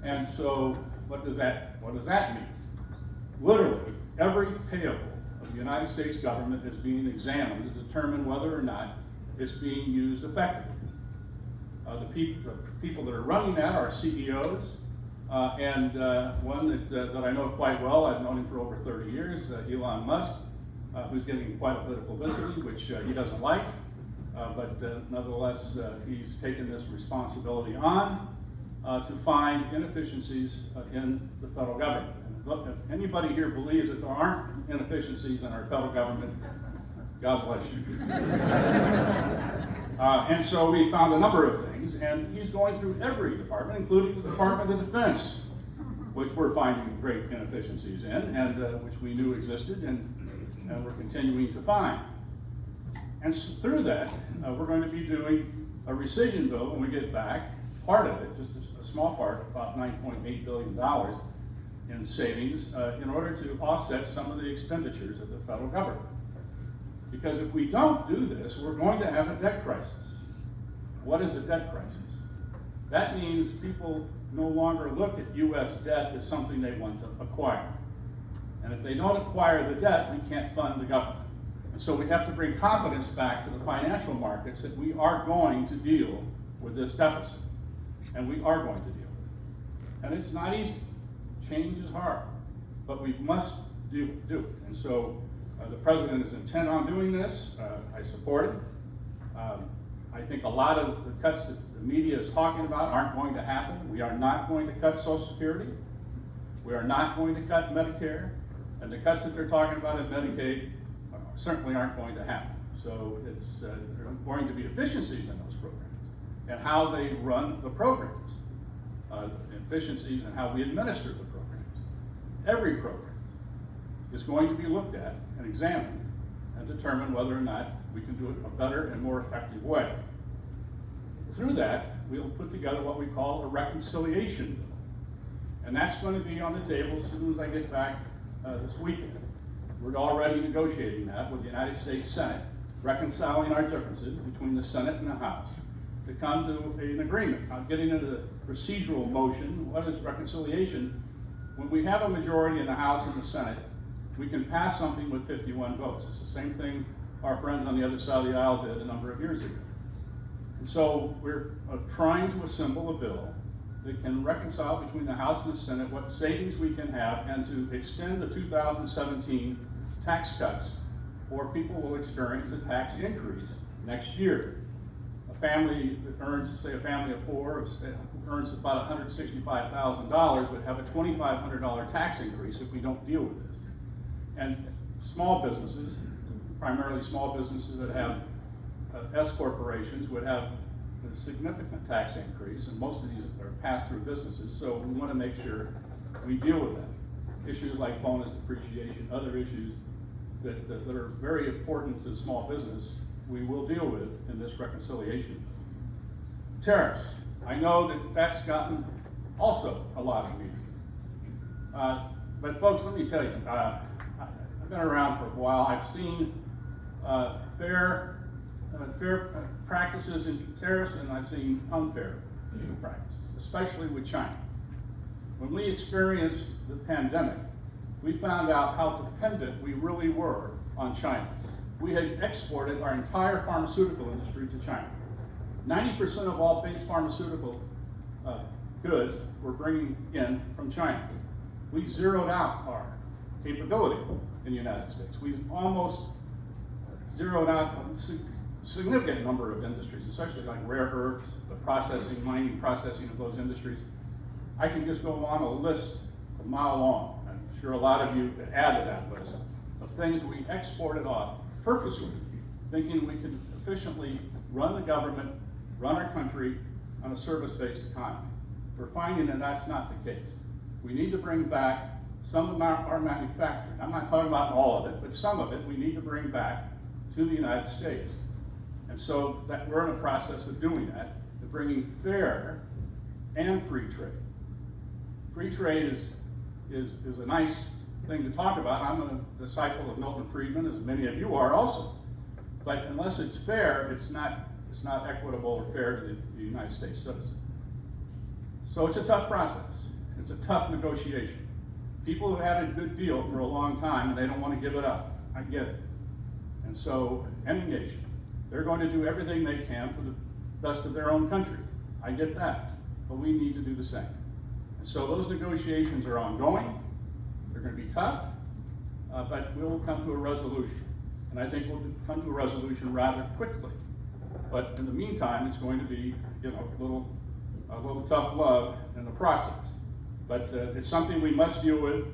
Speaker 8: And so what does that mean? Literally, every payable of the United States government is being examined to determine whether or not it's being used effectively. The people that are running that are CEOs, and one that I know quite well, I've known him for over 30 years, Elon Musk, who's getting quite a political publicity, which he doesn't like, but nevertheless, he's taken this responsibility on to find inefficiencies in the federal government. Look, if anybody here believes that there aren't inefficiencies in our federal government, God bless you. And so we found a number of things, and he's going through every department, including the Department of Defense, which we're finding great inefficiencies in, and which we knew existed, and we're continuing to find. And so through that, we're going to be doing a rescission bill when we get back, part of it, just a small part, about $9.8 billion in savings in order to offset some of the expenditures of the federal government. Because if we don't do this, we're going to have a debt crisis. What is a debt crisis? That means people no longer look at U.S. debt as something they want to acquire. And if they don't acquire the debt, we can't fund the government. And so we have to bring confidence back to the financial markets that we are going to deal with this deficit. And we are going to deal with it. And it's not easy. Change is hard, but we must do it. And so The president is intent on doing this. I support it. I think a lot of the cuts that the media is talking about aren't going to happen. We are not going to cut Social Security. We are not going to cut Medicare. And the cuts that they're talking about in Medicaid certainly aren't going to happen. So there are going to be efficiencies in those programs and how they run the programs, efficiencies in how we administer the programs. Every program is going to be looked at and examined and determine whether or not we can do it in a better and more effective way. Through that, we'll put together what we call a reconciliation bill. And that's going to be on the table as soon as I get back this weekend. We're already negotiating that with the United States Senate, reconciling our differences between the Senate and the House to come to an agreement. I'm getting into the procedural motion. What is reconciliation? When we have a majority in the House and the Senate, we can pass something with 51 votes. It's the same thing our friends on the other side of the aisle did a number of years ago. And so we're trying to assemble a bill that can reconcile between the House and the Senate what savings we can have and to extend the 2017 tax cuts, or people will experience a tax increase next year. A family that earns, say a family of four, who earns about $165,000 would have a $2,500 tax increase if we don't deal with this. And small businesses, primarily small businesses that have S corporations, would have a significant tax increase, and most of these are pass-through businesses, so we want to make sure we deal with that. Issues like bonus depreciation, other issues that are very important to small business, we will deal with in this reconciliation. Tariffs. I know that that's gotten also a lot of media. But folks, let me tell you, I've been around for a while. I've seen fair practices in tariffs, and I've seen unfair practices, especially with China. When we experienced the pandemic, we found out how dependent we really were on China. We had exported our entire pharmaceutical industry to China. 90% of all base pharmaceutical goods were bringing in from China. We zeroed out our capability in the United States. We almost zeroed out a significant number of industries, especially like rare earths, the processing, mining, processing of those industries. I can just go on a list a mile long. I'm sure a lot of you could add to that list of things we exported off purposely, thinking we could efficiently run the government, run our country on a service-based economy. We're finding that that's not the case. We need to bring back some of our manufacturing. I'm not talking about all of it, but some of it we need to bring back to the United States. And so that we're in a process of doing that, of bringing fair and free trade. Free trade is a nice thing to talk about. I'm a disciple of Milton Friedman, as many of you are also. But unless it's fair, it's not equitable or fair to the United States citizen. So it's a tough process. It's a tough negotiation. People have had a good deal for a long time and they don't want to give it up. I get it. And so any nation, they're going to do everything they can for the best of their own country. I get that. But we need to do the same. And so those negotiations are ongoing. They're going to be tough, but we'll come to a resolution. And I think we'll come to a resolution rather quickly. But in the meantime, it's going to be, a little tough love in the process. But it's something we must deal with,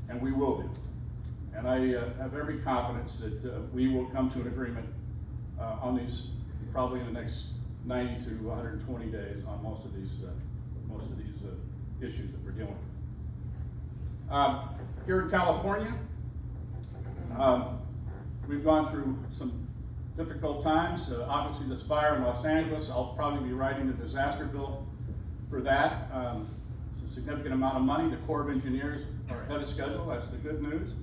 Speaker 8: and we will do. And I have every confidence that we will come to an agreement on these, probably in the next 90 to 120 days, on most of these issues that we're dealing with. Here in California, we've gone through some difficult times. Obviously, this fire in Los Angeles, I'll probably be writing a disaster bill for that. It's a significant amount of money. The Corps of Engineers are ahead of schedule. That's the good news.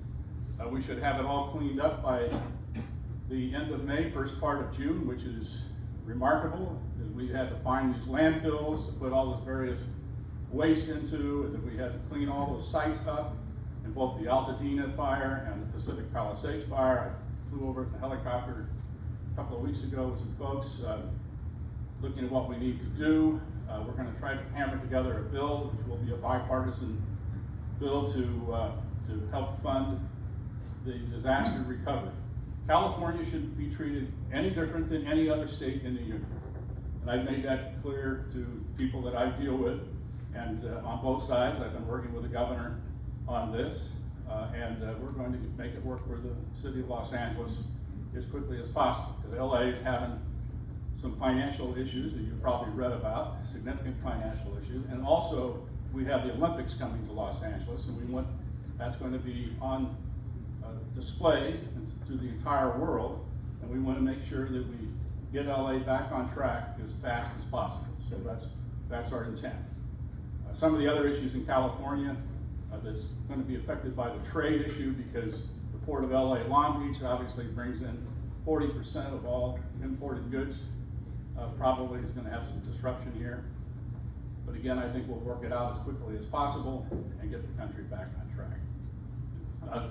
Speaker 8: We should have it all cleaned up by the end of May, first part of June, which is remarkable. We had to find these landfills to put all this various waste into, and then we had to clean all those sites up, in both the Altadena fire and the Pacific Palisades fire. I flew over in a helicopter a couple of weeks ago with some folks looking at what we need to do. We're going to try to hammer together a bill, which will be a bipartisan bill to help fund the disaster recovery. California shouldn't be treated any different than any other state in the union. And I've made that clear to people that I deal with, and on both sides. I've been working with the governor on this, and we're going to make it work for the city of Los Angeles as quickly as possible, because LA is having some financial issues that you've probably read about, significant financial issues, and also we have the Olympics coming to Los Angeles, and that's going to be on display to the entire world, and we want to make sure that we get LA back on track as fast as possible. So that's our intent. Some of the other issues in California that's going to be affected by the trade issue, because the Port of LA Long Beach obviously brings in 40% of all imported goods. Probably is going to have some disruption here. But again, I think we'll work it out as quickly as possible and get the country back on track.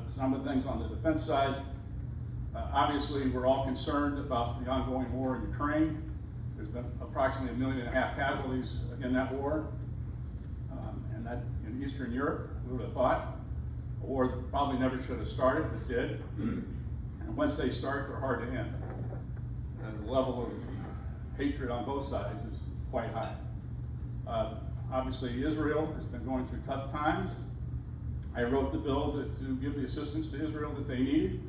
Speaker 8: Some of the things on the defense side, obviously we're all concerned about the ongoing war in Ukraine. There's been approximately 1.5 million casualties in that war. And that in Eastern Europe, we would have thought, a war that probably never should have started, but did. And once they start, they're hard to end. And the level of hatred on both sides is quite high. Obviously, Israel has been going through tough times. I wrote the bill to give the assistance to Israel that they needed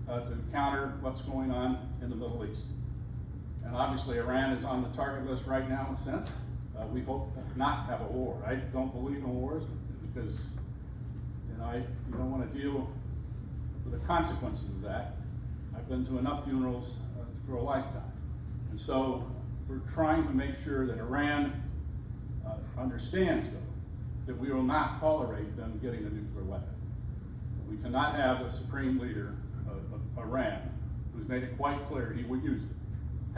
Speaker 8: to counter what's going on in the Middle East. And obviously, Iran is on the target list right now in a sense. We hope not have a war. I don't believe in wars because you don't want to deal with the consequences of that. I've been to enough funerals for a lifetime. And so we're trying to make sure that Iran understands, though, that we will not tolerate them getting a nuclear weapon. We cannot have the supreme leader of Iran, who's made it quite clear he would use it,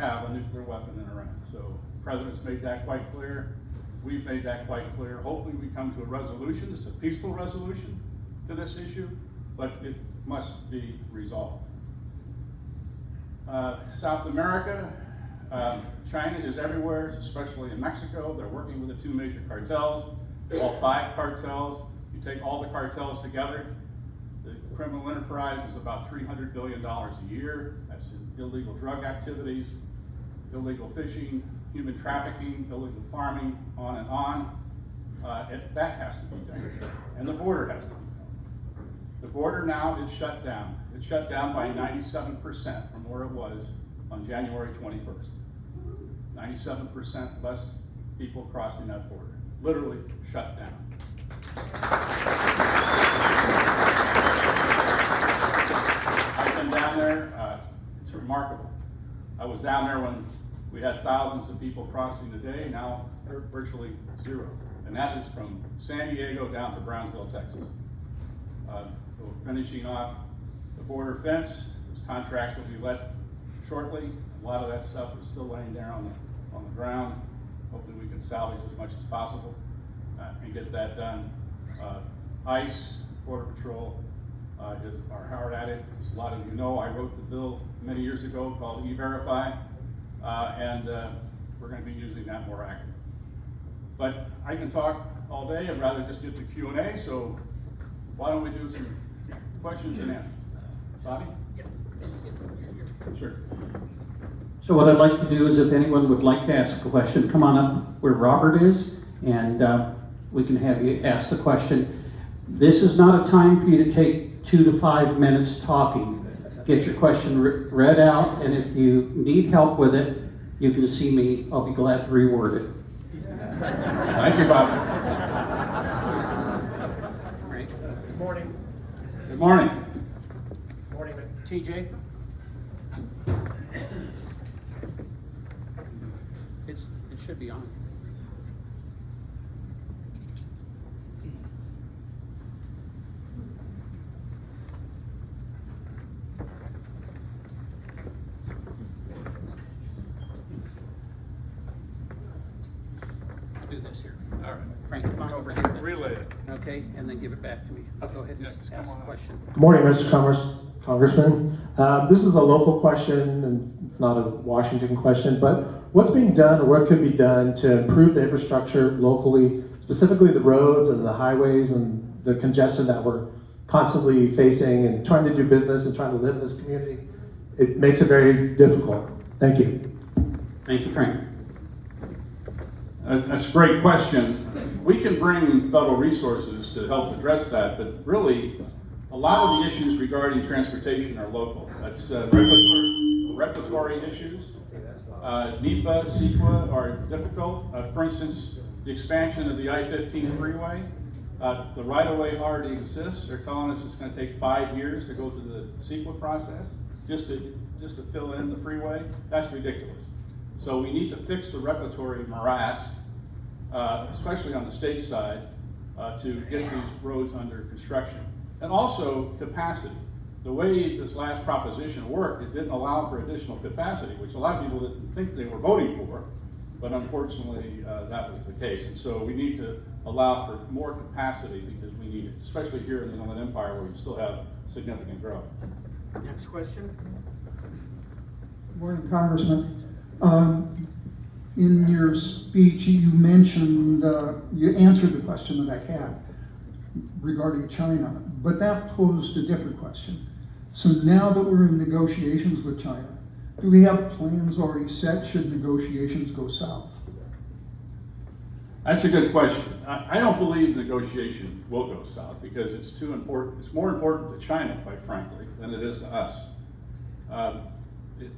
Speaker 8: have a nuclear weapon in Iran. So the president's made that quite clear. We've made that quite clear. Hopefully we come to a resolution. It's a peaceful resolution to this issue, but it must be resolved. South America, China is everywhere, especially in Mexico. They're working with the two major cartels, all 5 cartels. You take all the cartels together, the criminal enterprise is about $300 billion a year. That's in illegal drug activities, illegal fishing, human trafficking, illegal farming, on and on. That has to be done, and the border has to be done. The border now is shut down. It's shut down by 97% from where it was on January 21st. 97% less people crossing that border. Literally shut down. I've been down there. It's remarkable. I was down there when we had thousands of people crossing a day. Now they're virtually zero. And that is from San Diego down to Brownsville, Texas. We're finishing off the border fence. Those contracts will be let shortly. A lot of that stuff is still laying there on the ground. Hopefully we can salvage as much as possible and get that done. ICE, Border Patrol are hard at it. As a lot of you know, I wrote the bill many years ago called E-Verify, and we're going to be using that more actively. But I can talk all day. I'd rather just get to Q&A, so why don't we do some questions and answers? Bobby? Sure.
Speaker 1: So what I'd like to do is if anyone would like to ask a question, come on up where Robert is, and we can have you ask the question. This is not a time for you to take 2 to 5 minutes talking. Get your question read out, and if you need help with it, you can see me. I'll be glad to reword it.
Speaker 8: Thank you, Bob.
Speaker 1: Good morning.
Speaker 8: Good morning.
Speaker 1: Good morning, TJ. It should be on. Let's do this here. All right. Frank, come on over here.
Speaker 8: Relay it.
Speaker 1: Okay, and then give it back to me. I'll go ahead and ask the question.
Speaker 9: Good morning, Mr. Congressman. This is a local question, and it's not a Washington question, but what's being done or what could be done to improve the infrastructure locally, specifically the roads and the highways and the congestion that we're constantly facing and trying to do business and trying to live in this community, it makes it very difficult. Thank you.
Speaker 1: Thank you, Frank.
Speaker 8: That's a great question. We can bring federal resources to help address that, but really, a lot of the issues regarding transportation are local. That's regulatory issues. NEPA, CEQA are difficult. For instance, the expansion of the I-15 freeway, the right-of-way already exists. They're telling us it's going to take 5 years to go through the CEQA process just to fill in the freeway. That's ridiculous. So we need to fix the regulatory morass, especially on the state side, to get these roads under construction. And also capacity. The way this last proposition worked, it didn't allow for additional capacity, which a lot of people didn't think they were voting for, but unfortunately that was the case. And so we need to allow for more capacity because we need it, especially here in the Inland Empire where we still have significant growth.
Speaker 1: Next question.
Speaker 11: Good morning, Congressman. In your speech, you mentioned, you answered the question that I had regarding China, but that posed a different question. So now that we're in negotiations with China, do we have plans already set should negotiations go south?
Speaker 8: That's a good question. I don't believe negotiation will go south because it's too important. It's more important to China, quite frankly, than it is to us.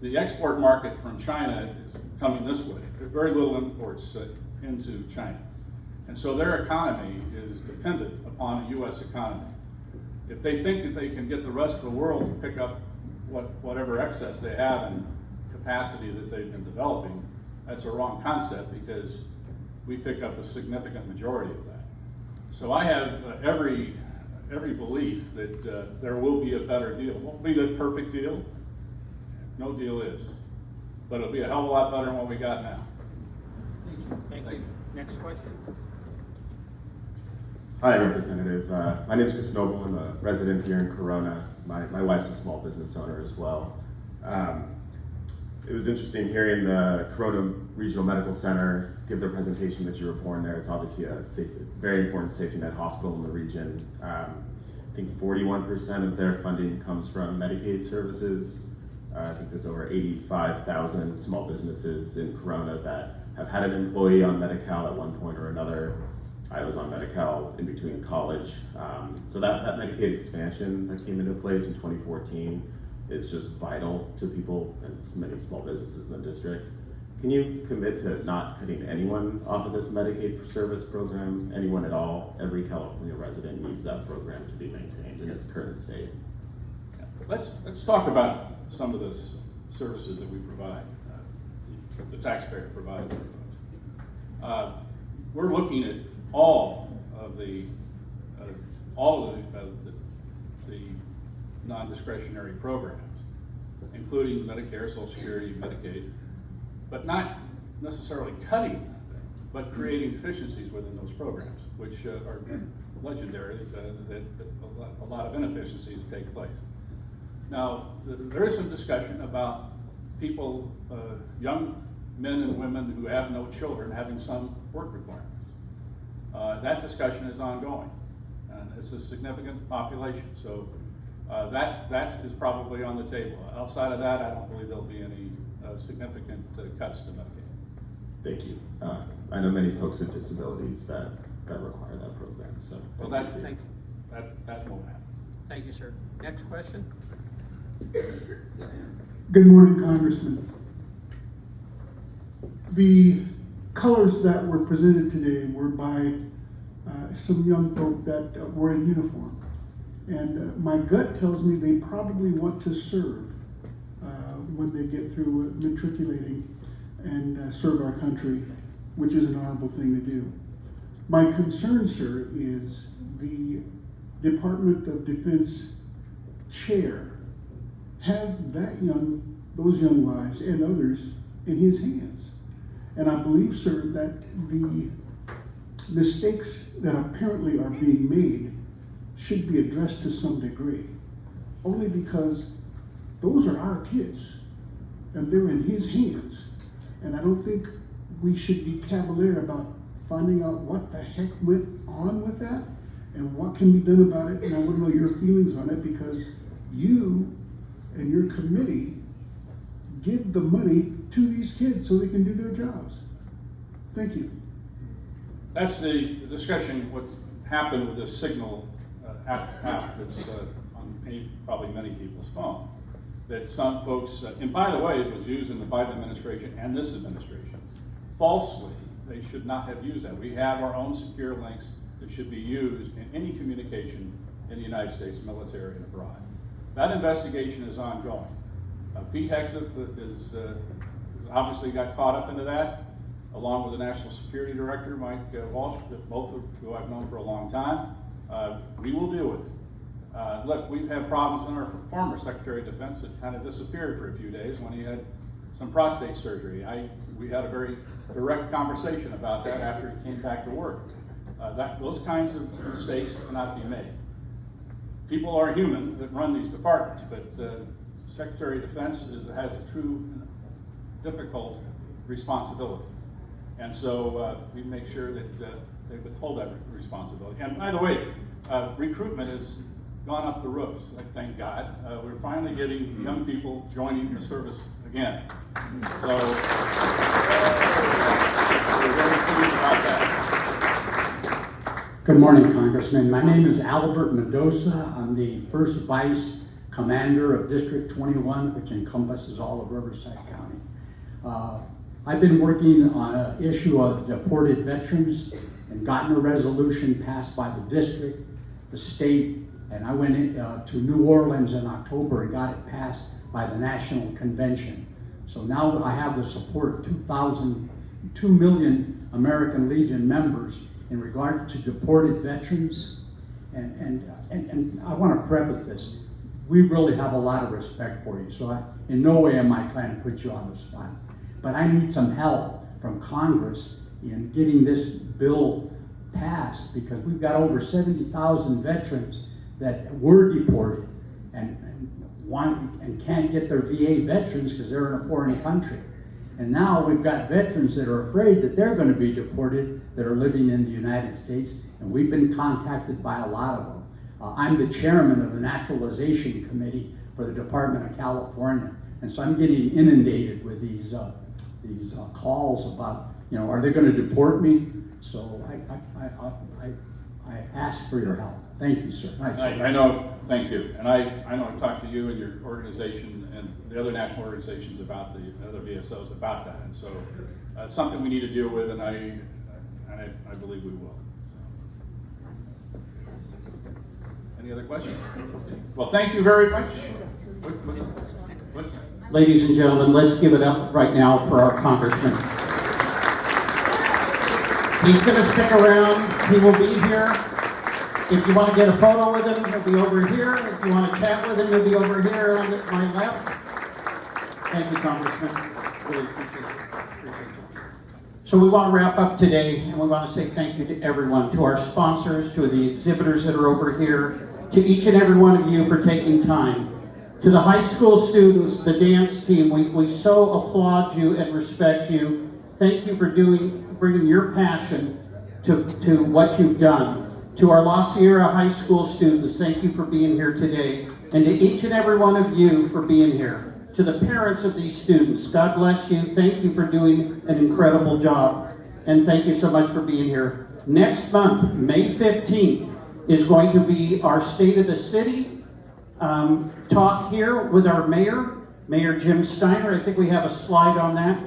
Speaker 8: The export market from China is coming this way. There's very little imports into China. And so their economy is dependent upon a U.S. economy. If they think that they can get the rest of the world to pick up whatever excess they have in capacity that they've been developing, that's a wrong concept because we pick up a significant majority of that. So I have every belief that there will be a better deal. It won't be the perfect deal. No deal is. But it'll be a hell of a lot better than what we got now.
Speaker 1: Thank you. Next question.
Speaker 13: Hi, Representative. My name is Chris Noble. I'm a resident here in Corona. My wife's a small business owner as well. It was interesting hearing the Corona Regional Medical Center give their presentation that you were born there. It's obviously a very important safety net hospital in the region. I think 41% of their funding comes from Medicaid services. I think there's over 85,000 small businesses in Corona that have had an employee on Medi-Cal at one point or another. I was on Medi-Cal in between college. So that Medicaid expansion that came into place in 2014 is just vital to people and many small businesses in the district. Can you commit to not cutting anyone off of this Medicaid service program, anyone at all? Every California resident needs that program to be maintained in its current state.
Speaker 8: Let's talk about some of the services that we provide, the taxpayer provides. We're looking at all of the non-discretionary programs, including Medicare, Social Security, Medicaid, but not necessarily cutting them, but creating efficiencies within those programs, which are legendary, that a lot of inefficiencies take place. Now, there is some discussion about people, young men and women who have no children having some work requirements. That discussion is ongoing, and it's a significant population. So that is probably on the table. Outside of that, I don't believe there'll be any significant cuts to Medicaid.
Speaker 13: Thank you. I know many folks with disabilities that require that program. So
Speaker 1: Well, that won't happen. Thank you, sir. Next question.
Speaker 11: Good morning, Congressman. The colors that were presented today were by some young folk that were in uniform. And my gut tells me they probably want to serve when they get through matriculating and serve our country, which is an honorable thing to do. My concern, sir, is the Department of Defense chair has those young lives and others in his hands. And I believe, sir, that the mistakes that apparently are being made should be addressed to some degree, only because those are our kids and they're in his hands. And I don't think we should be cavalier about finding out what the heck went on with that and what can be done about it, and I want to know your feelings on it, because you and your committee give the money to these kids so they can do their jobs. Thank you.
Speaker 8: That's the discussion, what happened with this Signal app that's on probably many people's phone. That some folks, and by the way, it was used in the Biden administration and this administration. Falsely, they should not have used that. We have our own secure links that should be used in any communication in the United States military and abroad. That investigation is ongoing. Pete Hegseth is obviously got caught up into that, along with the National Security Director, Mike Walsh, both of who I've known for a long time. We will deal with it. Look, we've had problems with our former Secretary of Defense that kind of disappeared for a few days when he had some prostate surgery. We had a very direct conversation about that after he came back to work. Those kinds of mistakes cannot be made. People are human that run these departments, but Secretary of Defense has a true difficult responsibility. And so we make sure that they withhold that responsibility. And by the way, recruitment has gone up the roofs, thank God. We're finally getting young people joining the service again. So we're very pleased about that.
Speaker 14: Good morning, Congressman. My name is Albert Mendoza. I'm the first vice commander of District 21, which encompasses all of Riverside County. I've been working on an issue of deported veterans and gotten a resolution passed by the district, the state, and I went to New Orleans in October and got it passed by the National Convention. So now I have the support of 2 million American Legion members in regard to deported veterans. And I want to preface this. We really have a lot of respect for you, so in no way am I trying to put you on the spot. But I need some help from Congress in getting this bill passed, because we've got over 70,000 veterans that were deported and can't get their VA veterans because they're in a foreign country. And now we've got veterans that are afraid that they're going to be deported that are living in the United States, and we've been contacted by a lot of them. I'm the chairman of the Naturalization Committee for the Department of California, and so I'm getting inundated with these calls about, are they going to deport me? So I ask for your help. Thank you, sir.
Speaker 8: I know, thank you. And I know I've talked to you and your organization and the other national organizations about the other VSOs about that. And so it's something we need to deal with, and I believe we will. Any other questions? Well, thank you very much.
Speaker 1: Ladies and gentlemen, let's give it up right now for our Congressman. He's going to stick around. He will be here. If you want to get a photo with him, he'll be over here. If you want to chat with him, he'll be over here on my left. Thank you, Congressman. Really appreciate it. So we want to wrap up today, and we want to say thank you to everyone, to our sponsors, to the exhibitors that are over here, to each and every one of you for taking time. To the high school students, the dance team, we so applaud you and respect you. Thank you for bringing your passion to what you've done. To our La Sierra High School students, thank you for being here today. And to each and every one of you for being here. To the parents of these students, God bless you. Thank you for doing an incredible job. And thank you so much for being here. Next month, May 15th, is going to be our State of the City talk here with our mayor, Mayor Jim Steiner. I think we have a slide on that.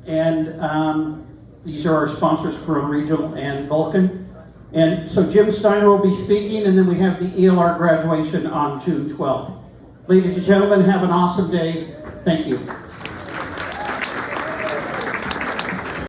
Speaker 1: And these are our sponsors, Corona Regional and Vulcan. And so Jim Steiner will be speaking, and then we have the ELR graduation on June 12th. Ladies and gentlemen, have an awesome day. Thank you.